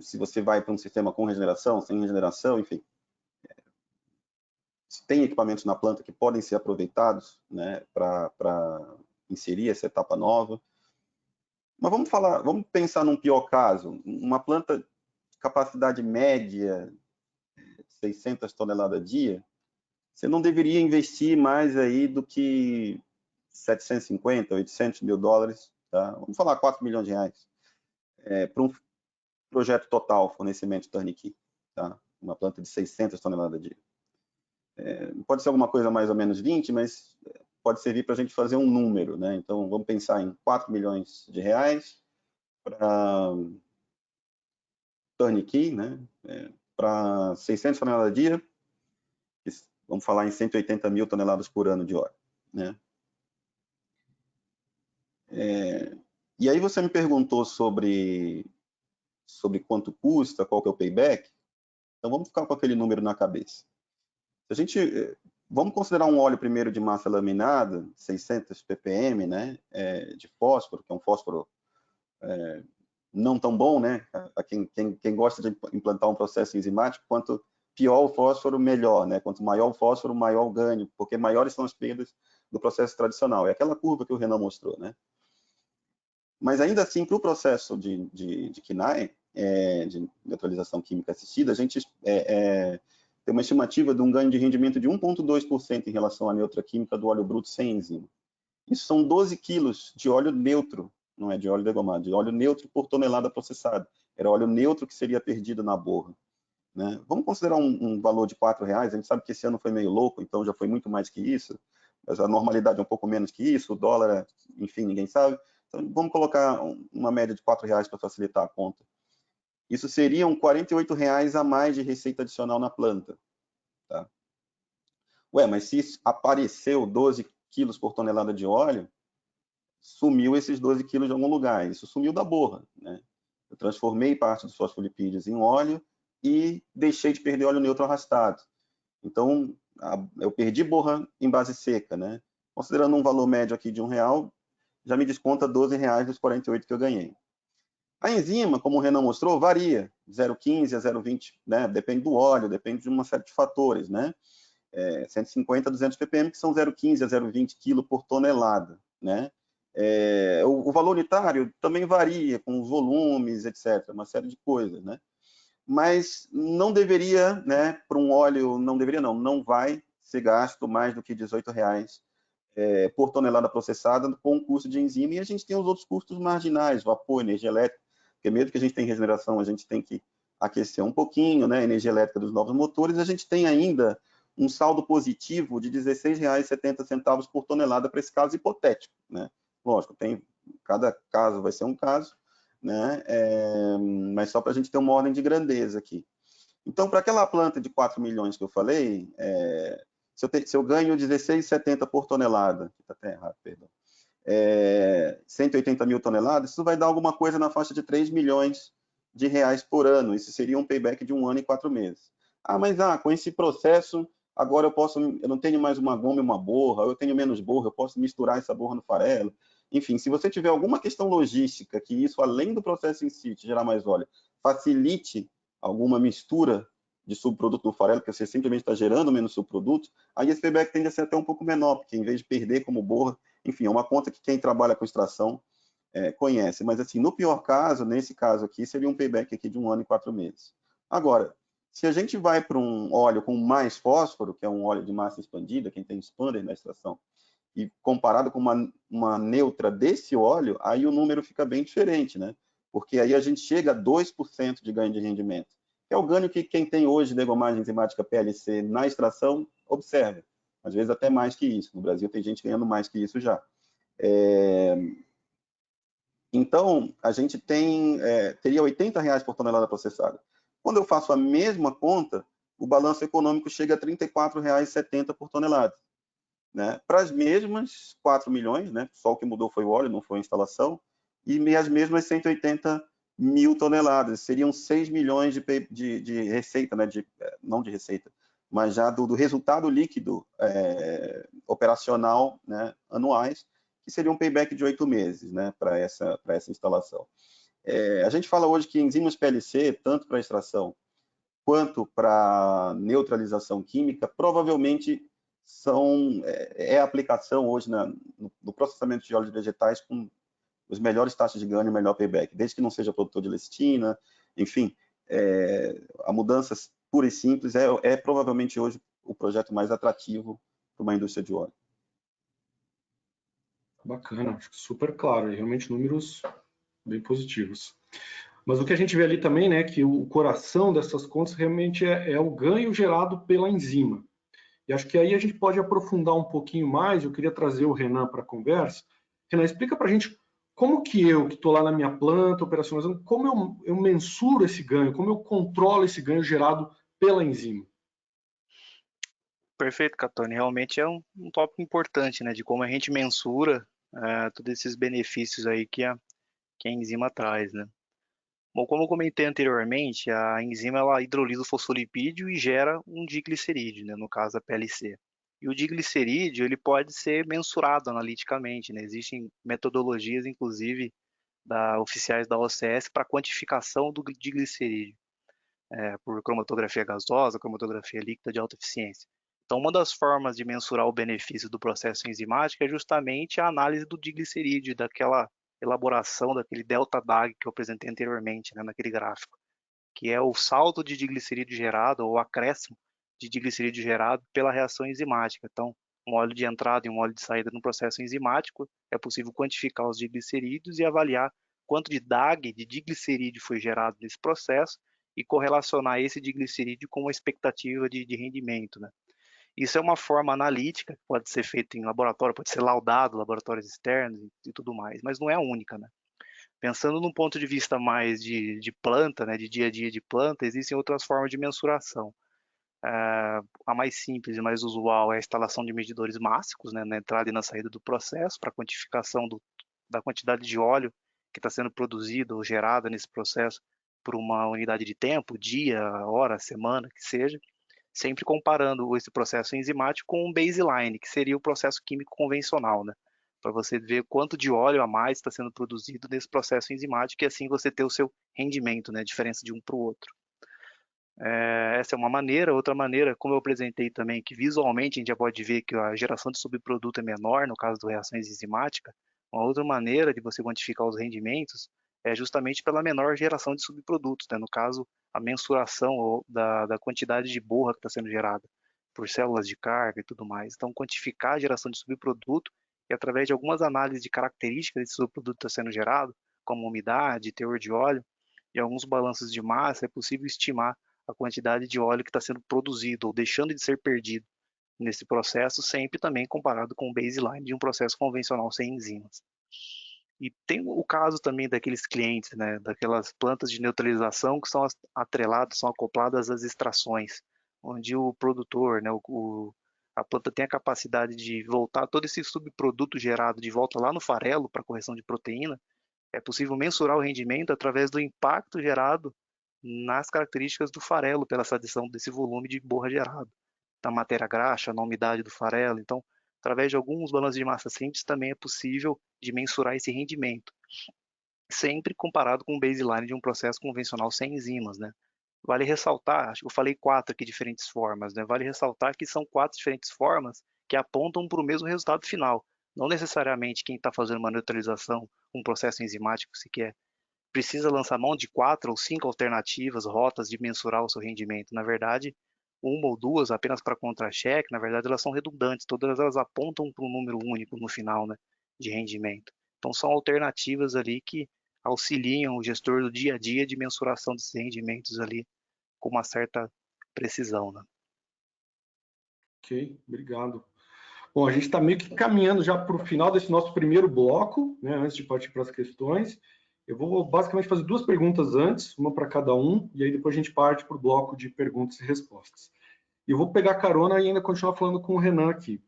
se você vai para um sistema com regeneração, sem regeneração, enfim. Tem equipamentos na planta que podem ser aproveitados, né, para inserir essa etapa nova. Mas vamos pensar num pior caso, uma planta de capacidade média, 600 toneladas dia, você não deveria investir mais aí do que 750, 800 mil dólares, tá? Vamos falar 4 milhões de reais, para um projeto total, fornecimento turnkey, tá? Uma planta de 600 toneladas dia. Pode ser alguma coisa mais ou menos 20, mas pode servir para a gente fazer um número, né? Então, vamos pensar em 4 milhões de reais para turnkey, né? Para 600 toneladas dia, vamos falar em 180 mil toneladas por ano de óleo, né? E aí você me perguntou sobre quanto custa, qual que é o payback. Então, vamos ficar com aquele número na cabeça. Vamos considerar um óleo primeiro de massa laminada, 600 ppm, né, de fósforo, que é um fósforo não tão bom, né? A quem gosta de implantar um processo enzimático, quanto pior o fósforo, melhor, né? Quanto maior o fósforo, maior o ganho, porque maiores são as perdas do processo tradicional. É aquela curva que o Renan mostrou, né? Mas ainda assim, para o processo de KNAI, de neutralização química assistida, a gente tem uma estimativa de um ganho de rendimento de 1,2% em relação à neutra química do óleo bruto sem enzima. Isso são 12 quilos de óleo neutro, não é de óleo degomado, de óleo neutro por tonelada processada. Era óleo neutro que seria perdido na borra, né? Vamos considerar um valor de R$4, a gente sabe que esse ano foi meio louco, então já foi muito mais que isso, mas a normalidade é um pouco menos que isso, o dólar, enfim, ninguém sabe. Então, vamos colocar uma média de R$4 para facilitar a conta. Isso seriam R$48 a mais de receita adicional na planta. Tá? Mas se apareceu 12 quilos por tonelada de óleo, sumiu esses 12 quilos de algum lugar. Isso sumiu da borra, né? Eu transformei parte dos fosfolipídios em óleo e deixei de perder óleo neutro arrastado. Então, eu perdi borra em base seca, né? Considerando um valor médio aqui de R$1, já me desconta R$12 dos 48 que eu ganhei. A enzima, como o Renan mostrou, varia, 0,15 a 0,20, né? Depende do óleo, depende de uma série de fatores, né? 150 a 200 ppm, que são 0,15 a 0,20 kg por tonelada, né? O valor unitário também varia com os volumes, etc., uma série de coisas, né? Mas não deveria, né, para um óleo, não vai ser gasto mais do que R$18 por tonelada processada com o custo de enzima, e a gente tem os outros custos marginais, vapor, energia elétrica, porque mesmo que a gente tenha regeneração, a gente tem que aquecer um pouquinho, né, a energia elétrica dos novos motores, a gente tem ainda um saldo positivo de R$16,70 por tonelada para esse caso hipotético, né? Lógico, cada caso vai ser um caso, né? Mas só para a gente ter uma ordem de grandeza aqui. Então, para aquela planta de 4 milhões que eu falei, se eu ganho 16,70 por tonelada, está até errado, perdão, 180 mil toneladas, isso vai dar alguma coisa na faixa de 3 milhões de reais por ano. Isso seria um payback de 1 ano e 4 meses. Mas com esse processo, agora eu não tenho mais uma goma e uma borra, eu tenho menos borra, eu posso misturar essa borra no farelo. Enfim, se você tiver alguma questão logística, que isso, além do processo em si, te gerar mais óleo, facilite alguma mistura de subproduto no farelo, porque você simplesmente está gerando menos subproduto, aí esse payback tende a ser até um pouco menor, porque em vez de perder como borra, enfim, é uma conta que quem trabalha com extração conhece. Mas, assim, no pior caso, nesse caso aqui, seria um payback aqui de 1 ano e 4 meses. Agora, se a gente vai para um óleo com mais fósforo, que é um óleo de massa expandida, quem tem expander na extração, e comparado com uma neutra desse óleo, aí o número fica bem diferente, né? Porque aí a gente chega a 2% de ganho de rendimento, que é o ganho que quem tem hoje degomagem enzimática PLC na extração observa. Às vezes até mais que isso. No Brasil tem gente ganhando mais que isso já. Então, a gente teria R$80 por tonelada processada. Quando eu faço a mesma conta, o balanço econômico chega a R$34,70 por tonelada. Né? Para as mesmas 4 milhões, né? Só o que mudou foi o óleo, não foi a instalação, e as mesmas 180 mil toneladas, seriam 6 milhões de receita, né? Não de receita, mas já do resultado líquido operacional, né? Anuais, que seria um payback de 8 meses, né? Para essa instalação. A gente fala hoje que enzimas PLC, tanto para extração quanto para neutralização química, provavelmente a aplicação hoje no processamento de óleos vegetais com os melhores taxas de ganho e o melhor payback, desde que não seja produtor de lecitina, enfim, a mudança pura e simples é provavelmente hoje o projeto mais atrativo para uma indústria de óleo. Bacana, acho que super claro, realmente números bem positivos. Mas o que a gente vê ali também, né, que o coração dessas contas realmente é o ganho gerado pela enzima. E acho que aí a gente pode aprofundar um pouquinho mais. Eu queria trazer o Renan para a conversa. Renan, explica para a gente como que estou lá na minha planta, operacionalizando, como eu mensuro esse ganho, como eu controlo esse ganho gerado pela enzima. Perfeito, Catone. Realmente é um tópico importante, né, de como a gente mensura todos esses benefícios aí que a enzima traz, né? Bom, como eu comentei anteriormente, a enzima ela hidrolisa o fosfolipídio e gera um diglicerídeo, né, no caso a PLC. E o diglicerídeo ele pode ser mensurado analiticamente, né? Existem metodologias, inclusive, oficiais da OCS para quantificação do diglicerídeo, por cromatografia gasosa, cromatografia líquida de alta eficiência. Então, uma das formas de mensurar o benefício do processo enzimático é justamente a análise do diglicerídeo, daquela elaboração daquele delta DAG que eu apresentei anteriormente, né, naquele gráfico, que é o saldo de diglicerídeo gerado ou acréscimo de diglicerídeo gerado pela reação enzimática. Então, um óleo de entrada e um óleo de saída no processo enzimático, é possível quantificar os diglicerídeos e avaliar quanto de DAG, de diglicerídeo, foi gerado nesse processo e correlacionar esse diglicerídeo com a expectativa de rendimento, né? Isso é uma forma analítica que pode ser feita em laboratório, pode ser laudado, laboratórios externos e tudo mais, mas não é a única, né? Pensando num ponto de vista mais de planta, né, de dia a dia de planta, existem outras formas de mensuração. A mais simples e mais usual é a instalação de medidores mássicos, né, na entrada e na saída do processo, para quantificação da quantidade de óleo que está sendo produzido ou gerada nesse processo por uma unidade de tempo, dia, hora, semana, que seja, sempre comparando esse processo enzimático com um baseline, que seria o processo químico convencional, né? Para você ver quanto de óleo a mais está sendo produzido nesse processo enzimático e assim você ter o seu rendimento, né? A diferença de um para o outro. Essa é uma maneira. Outra maneira, como eu apresentei também, que visualmente a gente já pode ver que a geração de subproduto é menor no caso de reações enzimáticas. Uma outra maneira de você quantificar os rendimentos é justamente pela menor geração de subprodutos, né? No caso, a mensuração da quantidade de borra que está sendo gerada por células de carga e tudo mais. Então, quantificar a geração de subproduto e através de algumas análises de características desse subproduto que está sendo gerado, como umidade, teor de óleo e alguns balanços de massa, é possível estimar a quantidade de óleo que está sendo produzido ou deixando de ser perdido nesse processo, sempre também comparado com o baseline de um processo convencional sem enzimas. E tem o caso também daqueles clientes, né, daquelas plantas de neutralização que são atreladas, são acopladas às extrações, onde o produtor, né, a planta tem a capacidade de voltar todo esse subproduto gerado de volta lá no farelo para correção de proteína, é possível mensurar o rendimento através do impacto gerado nas características do farelo pela essa adição desse volume de borra gerado, da matéria graxa, na umidade do farelo. Então, através de alguns balanços de massa simples, também é possível de mensurar esse rendimento, sempre comparado com o baseline de um processo convencional sem enzimas, né? Vale ressaltar, acho que eu falei 4 aqui diferentes formas, né? Vale ressaltar que são 4 diferentes formas que apontam para o mesmo resultado final. Não necessariamente quem está fazendo uma neutralização, um processo enzimático sequer, precisa lançar mão de 4 ou 5 alternativas, rotas de mensurar o seu rendimento. Na verdade, uma ou duas apenas para contra-cheque, na verdade elas são redundantes, todas elas apontam para um número único no final, né, de rendimento. Então são alternativas ali que auxiliam o gestor do dia a dia de mensuração desses rendimentos ali com uma certa precisão, né? Ok, obrigado. Bom, a gente está meio que caminhando já para o final desse nosso primeiro bloco, né, antes de partir para as questões. Eu vou basicamente fazer 2 perguntas antes, uma para cada um, e aí depois a gente parte para o bloco de perguntas e respostas. E eu vou pegar carona e ainda continuar falando com o Renan aqui.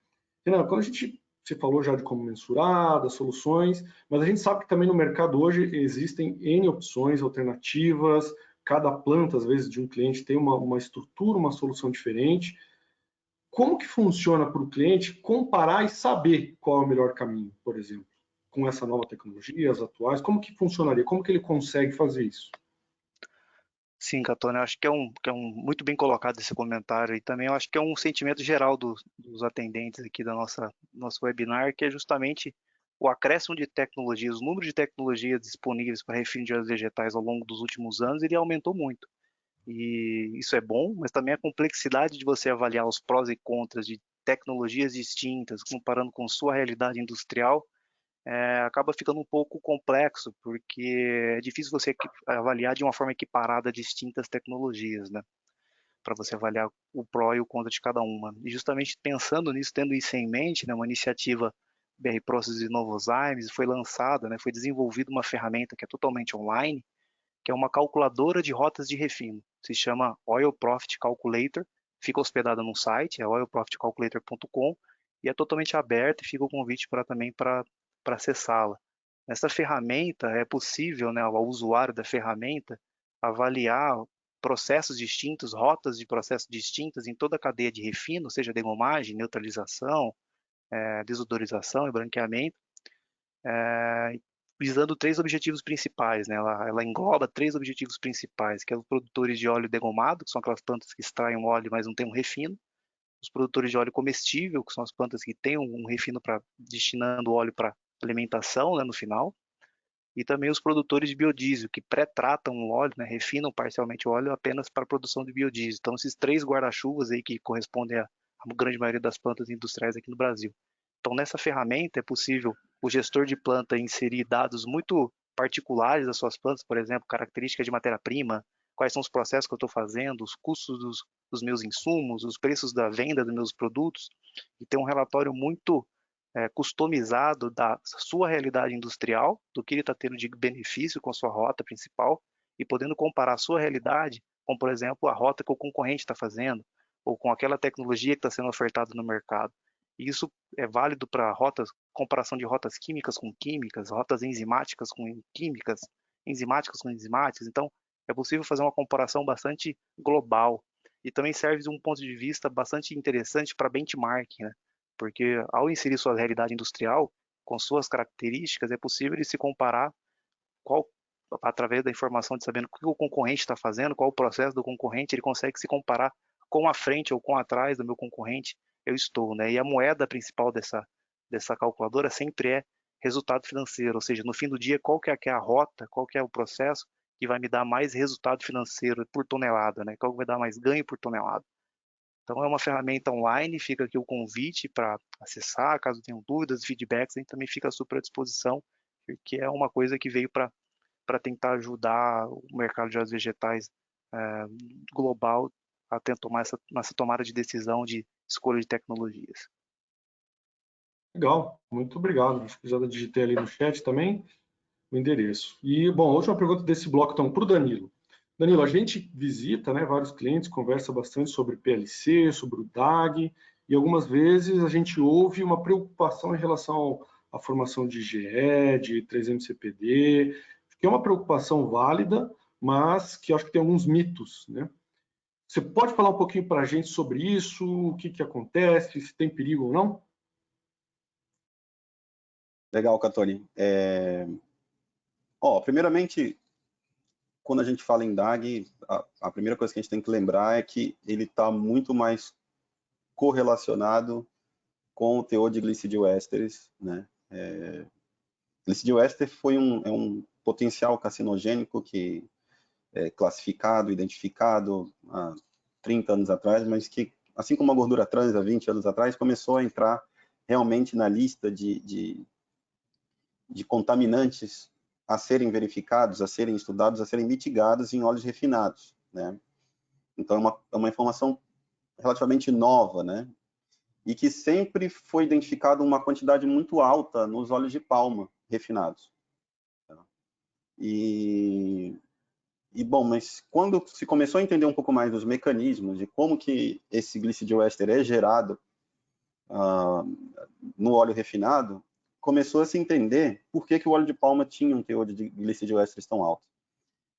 Renan, quando você falou já de como mensurar, das soluções, mas a gente sabe que também no mercado hoje existem N opções alternativas, cada planta, às vezes, de um cliente tem uma estrutura, uma solução diferente. Como que funciona para o cliente comparar e saber qual é o melhor caminho, por exemplo, com essa nova tecnologia, as atuais? Como que funcionaria? Como que ele consegue fazer isso? Sim, Catone, eu acho que é um muito bem colocado esse comentário e também eu acho que é um sentimento geral dos atendentes aqui da nosso webinar, que é justamente o acréscimo de tecnologias, o número de tecnologias disponíveis para refino de óleos vegetais ao longo dos últimos anos, ele aumentou muito. E isso é bom, mas também a complexidade de você avaliar os prós e contras de tecnologias distintas, comparando com sua realidade industrial, acaba ficando um pouco complexo, porque é difícil você avaliar de uma forma equiparada distintas tecnologias, né? Para você avaliar o pró e o contra de cada uma. E justamente pensando nisso, tendo isso em mente, né, uma iniciativa BR Process e Novozymes foi lançada, né, foi desenvolvida uma ferramenta que é totalmente online, que é uma calculadora de rotas de refino. Se chama Oil Profit Calculator, fica hospedada no site, é oilprofitcalculator.com, e é totalmente aberta e fica o convite também para acessá-la. Nessa ferramenta é possível, né, ao usuário da ferramenta avaliar processos distintos, rotas de processos distintas em toda a cadeia de refino, seja degomagem, neutralização, desodorização e branqueamento, visando 3 objetivos principais, né? Ela engloba 3 objetivos principais, que é os produtores de óleo degomado, que são aquelas plantas que extraem o óleo, mas não tem um refino, os produtores de óleo comestível, que são as plantas que têm um refino destinando o óleo para alimentação, né, no final, e também os produtores de biodiesel, que pré-tratam o óleo, né, refinam parcialmente o óleo apenas para a produção de biodiesel. Então, esses 3 guarda-chuvas aí que correspondem à grande maioria das plantas industriais aqui no Brasil. Então, nessa ferramenta é possível o gestor de planta inserir dados muito particulares das suas plantas, por exemplo, características de matéria-prima, quais são os processos que eu estou fazendo, os custos dos meus insumos, os preços da venda dos meus produtos, e ter um relatório muito customizado da sua realidade industrial, do que ele está tendo de benefício com a sua rota principal, e podendo comparar a sua realidade com, por exemplo, a rota que o concorrente está fazendo, ou com aquela tecnologia que está sendo ofertada no mercado. E isso é válido para comparação de rotas químicas com químicas, rotas enzimáticas com químicas, enzimáticas com enzimáticas. Então, é possível fazer uma comparação bastante global. E também serve de um ponto de vista bastante interessante para benchmarking, né? Porque ao inserir sua realidade industrial, com suas características, é possível ele se comparar através da informação de sabendo o que o concorrente está fazendo, qual o processo do concorrente, ele consegue se comparar com a frente ou com atrás do meu concorrente eu estou, né? E a moeda principal dessa calculadora sempre é resultado financeiro, ou seja, no fim do dia, qual que é a rota, qual que é o processo que vai me dar mais resultado financeiro por tonelada, né? Qual que vai dar mais ganho por tonelada. Então é uma ferramenta online, fica aqui o convite para acessar, caso tenham dúvidas, feedbacks, a gente também fica à super disposição, porque é uma coisa que veio para tentar ajudar o mercado de óleos vegetais global a tomar essa tomada de decisão de escolha de tecnologias. Legal, muito obrigado. Acho que já digitei ali no chat também o endereço. E, bom, a última pergunta desse bloco, então, para o Danilo. Danilo, a gente visita, né, vários clientes, conversa bastante sobre PLC, sobre o DAG, e algumas vezes a gente ouve uma preocupação em relação à formação de IgE, de 3-MCPD, que é uma preocupação válida, mas que acho que tem alguns mitos, né? Você pode falar um pouquinho para a gente sobre isso, o que acontece, se tem perigo ou não? Legal, Catoni. Primeiramente, quando a gente fala em DAG, a primeira coisa que a gente tem que lembrar é que ele está muito mais correlacionado com o teor de glicidilésteres, né? Glicidiléster foi um potencial carcinogênico que é classificado, identificado há 30 anos atrás, mas que, assim como a gordura trans há 20 anos atrás, começou a entrar realmente na lista de contaminantes a serem verificados, a serem estudados, a serem mitigados em óleos refinados, né? Então, é uma informação relativamente nova, né? E que sempre foi identificado uma quantidade muito alta nos óleos de palma refinados. Bom, mas quando se começou a entender um pouco mais dos mecanismos de como que esse glicidiléster é gerado no óleo refinado, começou a se entender por que o óleo de palma tinha um teor de glicidilestres tão alto.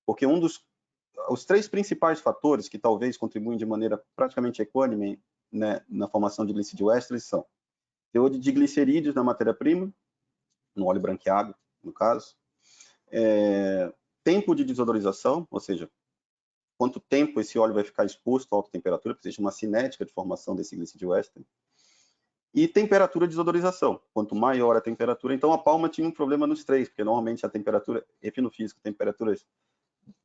Porque os 3 principais fatores que talvez contribuem de maneira praticamente equânime, né, na formação de glicidilestres são teor de glicerídeos na matéria-prima, no óleo branqueado, no caso, tempo de desodorização, ou seja, quanto tempo esse óleo vai ficar exposto a alta temperatura, porque existe uma cinética de formação desse glicidilester, e temperatura de desodorização. Quanto maior a temperatura, então a palma tinha um problema nos 3, porque normalmente a temperatura, refino físico, temperaturas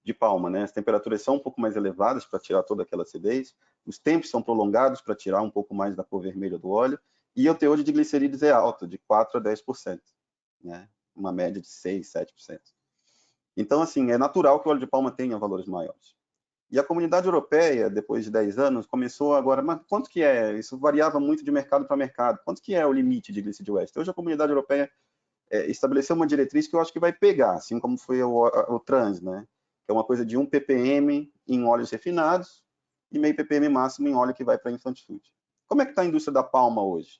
de palma, né? As temperaturas são um pouco mais elevadas para tirar toda aquela acidez, os tempos são prolongados para tirar um pouco mais da cor vermelha do óleo, e o teor de glicerídeos é alto, de 4 a 10%, né? Uma média de 6, 7%. Então, assim, é natural que o óleo de palma tenha valores maiores. E a comunidade europeia, depois de 10 anos, começou agora, mas quanto que é? Isso variava muito de mercado para mercado. Quanto que é o limite de glicidilester? Hoje a comunidade europeia estabeleceu uma diretriz que eu acho que vai pegar, assim como foi o trans, né? Que é uma coisa de 1 ppm em óleos refinados e meio ppm máximo em óleo que vai para infant food. Como é que está a indústria da palma hoje?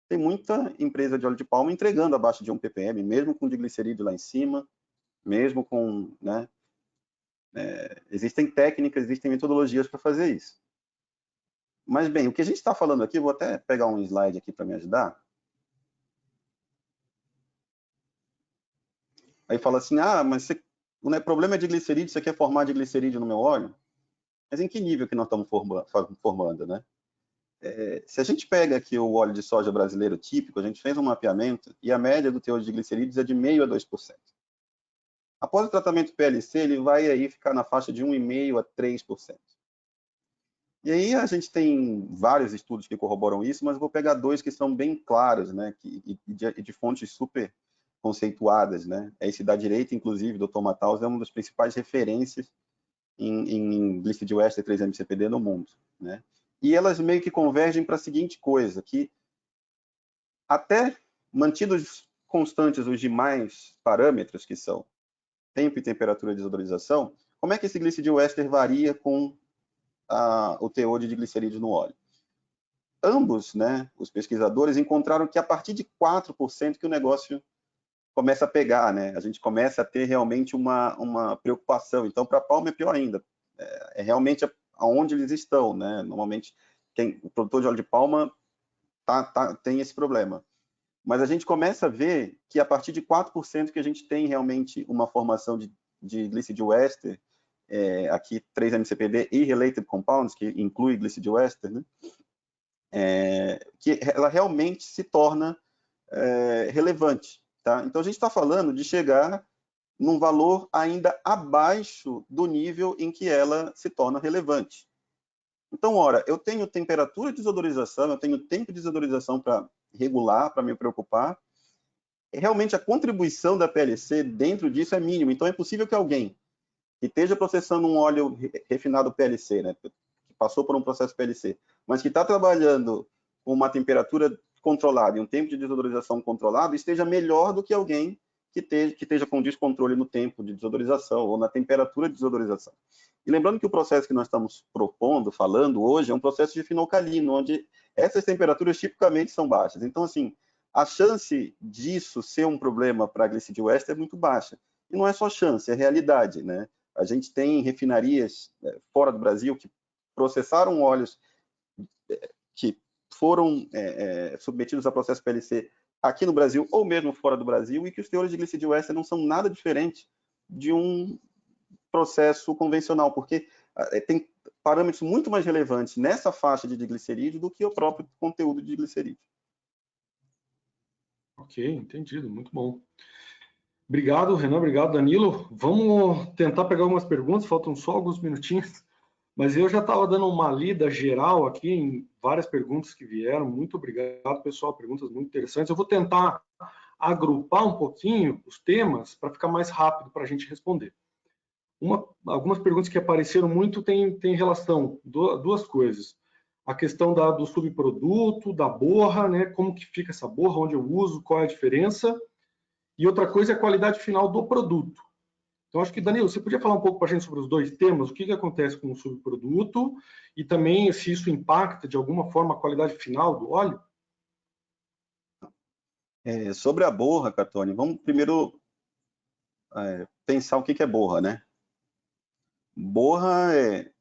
Tem muita empresa de óleo de palma entregando abaixo de 1 ppm, mesmo com diglicerídeo lá em cima, mesmo com, né? Existem técnicas, existem metodologias para fazer isso. Mas, bem, o que a gente está falando aqui, vou até pegar um slide aqui para me ajudar. Aí fala assim, mas o problema é de glicerídeo, você quer formar de glicerídeo no meu óleo? Mas em que nível que nós estamos formando, né? Se a gente pega aqui o óleo de soja brasileiro típico, a gente fez um mapeamento e a média do teor de glicerídeos é de 0,5% a 2%. Após o tratamento PLC, ele vai aí ficar na faixa de 1,5% a 3%. E aí a gente tem vários estudos que corroboram isso, mas vou pegar 2 que são bem claros, né, de fontes super conceituadas, né? Esse da direita, inclusive, do Dr. Matthaus, é uma das principais referências em glicidilester 3-MCPD no mundo, né? E elas meio que convergem para a seguinte coisa, que até mantidos constantes os demais parâmetros, que são tempo e temperatura de desodorização, como é que esse glicidilester varia com o teor de glicerídeo no óleo? Ambos, né, os pesquisadores encontraram que a partir de 4% que o negócio começa a pegar, né? A gente começa a ter realmente uma preocupação. Então, para a palma é pior ainda. É realmente aonde eles estão, né? Normalmente, o produtor de óleo de palma tem esse problema. Mas a gente começa a ver que a partir de 4% que a gente tem realmente uma formação de glicidilester, aqui 3-MCPD e related compounds, que inclui glicidilester, né? Que ela realmente se torna relevante. Tá? Então, a gente está falando de chegar num valor ainda abaixo do nível em que ela se torna relevante. Então, ora, eu tenho temperatura de desodorização, eu tenho tempo de desodorização para regular, para me preocupar. Realmente, a contribuição da PLC dentro disso é mínima. Então, é possível que alguém que esteja processando um óleo refinado PLC, né, que passou por um processo PLC, mas que está trabalhando com uma temperatura controlada e um tempo de desodorização controlado, esteja melhor do que alguém que esteja com descontrole no tempo de desodorização ou na temperatura de desodorização. E lembrando que o processo que nós estamos propondo, falando hoje, é um processo de fenolcalino, onde essas temperaturas tipicamente são baixas. Então, assim, a chance disso ser um problema para a glicidil éster é muito baixa. E não é só chance, é realidade, né? A gente tem refinarias fora do Brasil que processaram óleos que foram submetidos a processo PLC aqui no Brasil ou mesmo fora do Brasil, e que os teores de glicidil éster não são nada diferentes de um processo convencional, porque tem parâmetros muito mais relevantes nessa faixa de diglicerídeo do que o próprio conteúdo de glicerídeo. Ok, entendido, muito bom. Obrigado, Renan, obrigado, Danilo. Vamos tentar pegar algumas perguntas, faltam só alguns minutinhos, mas eu já estava dando uma lida geral aqui em várias perguntas que vieram. Muito obrigado, pessoal, perguntas muito interessantes. Eu vou tentar agrupar um pouquinho os temas para ficar mais rápido para a gente responder. Algumas perguntas que apareceram muito têm relação, duas coisas. A questão do subproduto, da borra, né? Como que fica essa borra, onde eu uso, qual é a diferença. E outra coisa é a qualidade final do produto. Então, acho que, Danilo, você podia falar um pouco para a gente sobre os dois temas, o que acontece com o subproduto e também se isso impacta, de alguma forma, a qualidade final do óleo? Sobre a borra, Catone, vamos primeiro pensar o que é borra, né? Borra é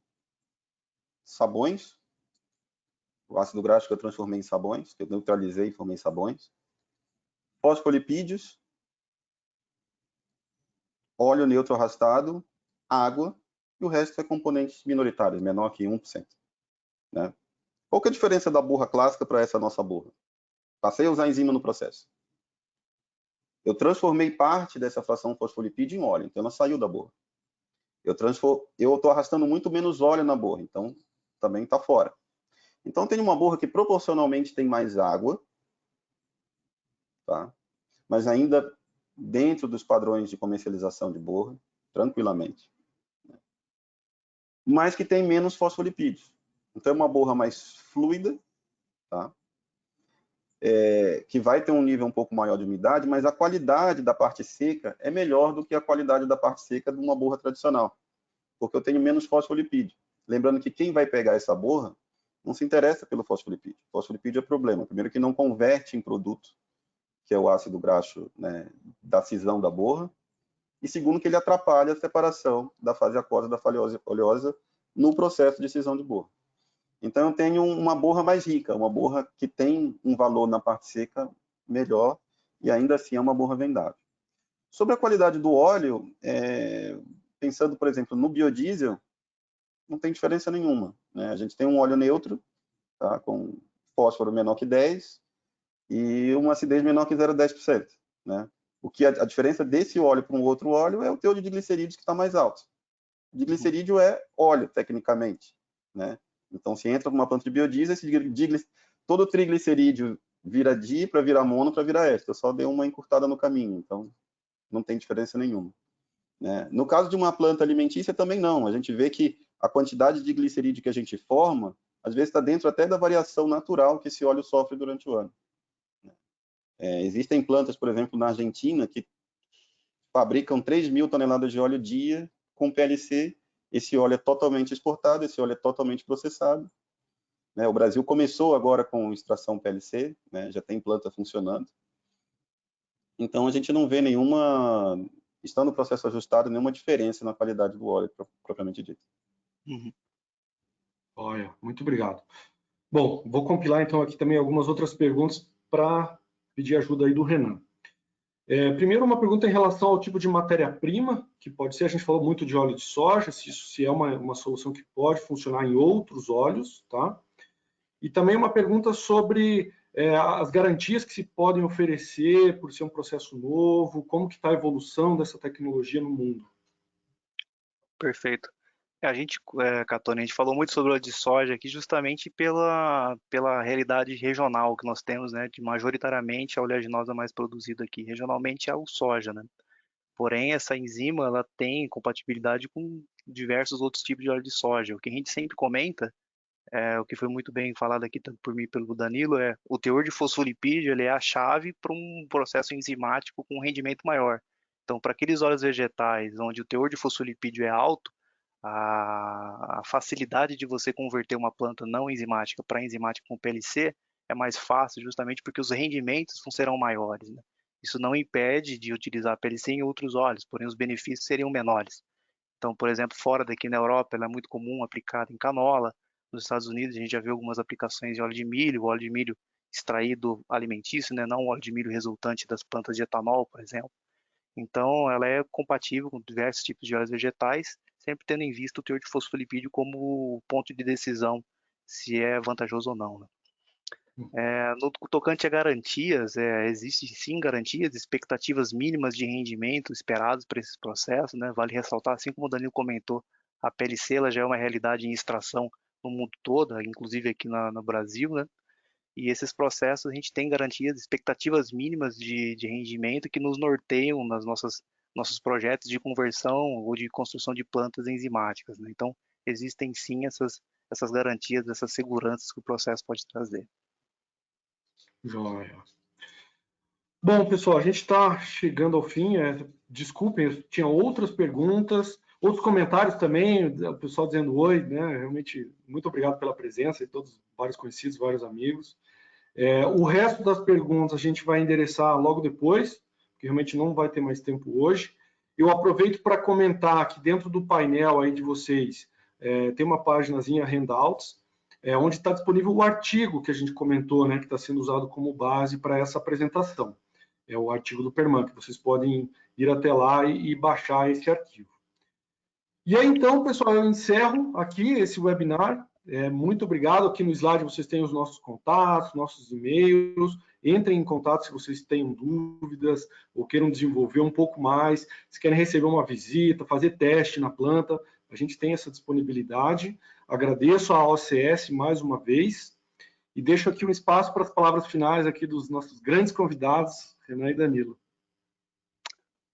sabões, o ácido graxo que eu transformei em sabões, que eu neutralizei e formei em sabões, fosfolipídios, óleo neutro arrastado, água, e o resto é componentes minoritários, menor que 1%. Né? Qual que é a diferença da borra clássica para essa nossa borra? Passei a usar enzima no processo. Eu transformei parte dessa fração fosfolipídio em óleo, então ela saiu da borra. Eu estou arrastando muito menos óleo na borra, então também está fora. Então tem uma borra que proporcionalmente tem mais água, tá? Mas ainda dentro dos padrões de comercialização de borra, tranquilamente. Mas que tem menos fosfolipídios. Então é uma borra mais fluida, tá? Que vai ter um nível um pouco maior de umidade, mas a qualidade da parte seca é melhor do que a qualidade da parte seca de uma borra tradicional, porque eu tenho menos fosfolipídio. Lembrando que quem vai pegar essa borra não se interessa pelo fosfolipídio. O fosfolipídio é problema. Primeiro que não converte em produto, que é o ácido graxo, né, da cisão da borra, e segundo que ele atrapalha a separação da fase aquosa da fase oleosa no processo de cisão de borra. Então, eu tenho uma borra mais rica, uma borra que tem um valor na parte seca melhor, e ainda assim é uma borra vendável. Sobre a qualidade do óleo, pensando, por exemplo, no biodiesel, não tem diferença nenhuma. Né? A gente tem um óleo neutro, tá? Com fósforo menor que 10 e uma acidez menor que 0,10%. Né? O que a diferença desse óleo para um outro óleo é o teor de glicerídeos que está mais alto. O de glicerídeo é óleo, tecnicamente. Né? Então, se entra numa planta de biodiesel, todo triglicerídeo vira di para virar mono para virar éster. Eu só dei uma encurtada no caminho, então não tem diferença nenhuma. Né? No caso de uma planta alimentícia, também não. A gente vê que a quantidade de glicerídeo que a gente forma, às vezes está dentro até da variação natural que esse óleo sofre durante o ano. Existem plantas, por exemplo, na Argentina, que fabricam 3.000 toneladas de óleo dia com PLC. Esse óleo é totalmente exportado, esse óleo é totalmente processado. Né? O Brasil começou agora com extração PLC, né? Já tem planta funcionando. Então, a gente não vê nenhuma, estando no processo ajustado, nenhuma diferença na qualidade do óleo, propriamente dito. Uhum. Olha, muito obrigado. Bom, vou compilar então aqui também algumas outras perguntas para pedir ajuda aí do Renan. Primeiro, uma pergunta em relação ao tipo de matéria-prima, que pode ser, a gente falou muito de óleo de soja, se é uma solução que pode funcionar em outros óleos, tá? E também uma pergunta sobre as garantias que se podem oferecer por ser um processo novo, como que está a evolução dessa tecnologia no mundo. Perfeito. A gente, Catone, a gente falou muito sobre o óleo de soja aqui justamente pela realidade regional que nós temos, né, de majoritariamente a oleaginosa mais produzida aqui, regionalmente é o soja, né? Porém, essa enzima, ela tem compatibilidade com diversos outros tipos de óleo de soja. O que a gente sempre comenta O que foi muito bem falado aqui, tanto por mim e pelo Danilo, o teor de fosfolipídio ele é a chave para um processo enzimático com rendimento maior. Então, para aqueles óleos vegetais onde o teor de fosfolipídio é alto, a facilidade de você converter uma planta não enzimática para enzimática com PLC é mais fácil, justamente porque os rendimentos não serão maiores, né? Isso não impede de utilizar a PLC em outros óleos, porém os benefícios seriam menores. Então, por exemplo, fora daqui na Europa, ela é muito comum aplicada em canola. Nos Estados Unidos, a gente já viu algumas aplicações de óleo de milho extraído alimentício, né? Não o óleo de milho resultante das plantas de etanol, por exemplo. Então, ela é compatível com diversos tipos de óleos vegetais, sempre tendo em vista o teor de fosfolipídio como ponto de decisão se é vantajoso ou não, né? No tocante a garantias, existem sim garantias, expectativas mínimas de rendimento esperados para esses processos, né? Vale ressaltar, assim como o Danilo comentou, a PLC ela já é uma realidade em extração no mundo todo, inclusive aqui no Brasil, né? E esses processos a gente tem garantias, expectativas mínimas de rendimento que nos norteiam nas nossos projetos de conversão ou de construção de plantas enzimáticas, né? Então, existem sim essas garantias, essas seguranças que o processo pode trazer. Joia. Bom, pessoal, a gente está chegando ao fim. Desculpem, eu tinha outras perguntas, outros comentários também, o pessoal dizendo oi, né? Realmente, muito obrigado pela presença e todos, vários conhecidos, vários amigos. O resto das perguntas a gente vai endereçar logo depois, porque realmente não vai ter mais tempo hoje. Eu aproveito para comentar que dentro do painel aí de vocês tem uma paginazinha Handouts, onde está disponível o artigo que a gente comentou, né, que está sendo usado como base para essa apresentação. É o artigo do Perman, que vocês podem ir até lá e baixar esse arquivo. E aí, então, pessoal, eu encerro aqui esse webinar. Muito obrigado. Aqui no slide vocês têm os nossos contatos, nossos e-mails. Entrem em contato se vocês tenham dúvidas ou queiram desenvolver um pouco mais, se querem receber uma visita, fazer teste na planta, a gente tem essa disponibilidade. Agradeço à OCS mais uma vez e deixo aqui um espaço para as palavras finais aqui dos nossos grandes convidados, Renan e Danilo.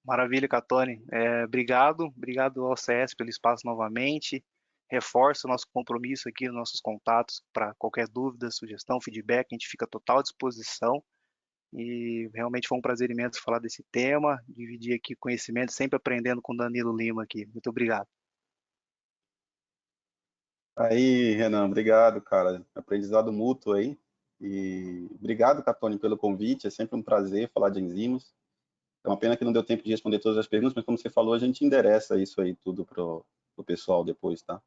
Maravilha, Catone. Obrigado ao CS pelo espaço novamente. Reforço o nosso compromisso aqui, os nossos contatos para qualquer dúvida, sugestão, feedback, a gente fica à total disposição. E realmente foi um prazer imenso falar desse tema, dividir aqui conhecimento, sempre aprendendo com o Danilo Lima aqui. Muito obrigado. Aí, Renan, obrigado, cara. Aprendizado mútuo aí. E obrigado, Catone, pelo convite. É sempre um prazer falar de enzimas. É uma pena que não deu tempo de responder todas as perguntas, mas como você falou, a gente endereça isso aí tudo pro pessoal depois, tá?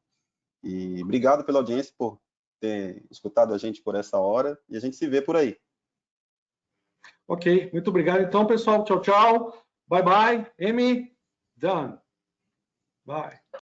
E obrigado pela audiência, por ter escutado a gente por essa hora, e a gente se vê por aí. Ok, muito obrigado. Então, pessoal, tchau, tchau. Bye, bye. Amy, done. Bye.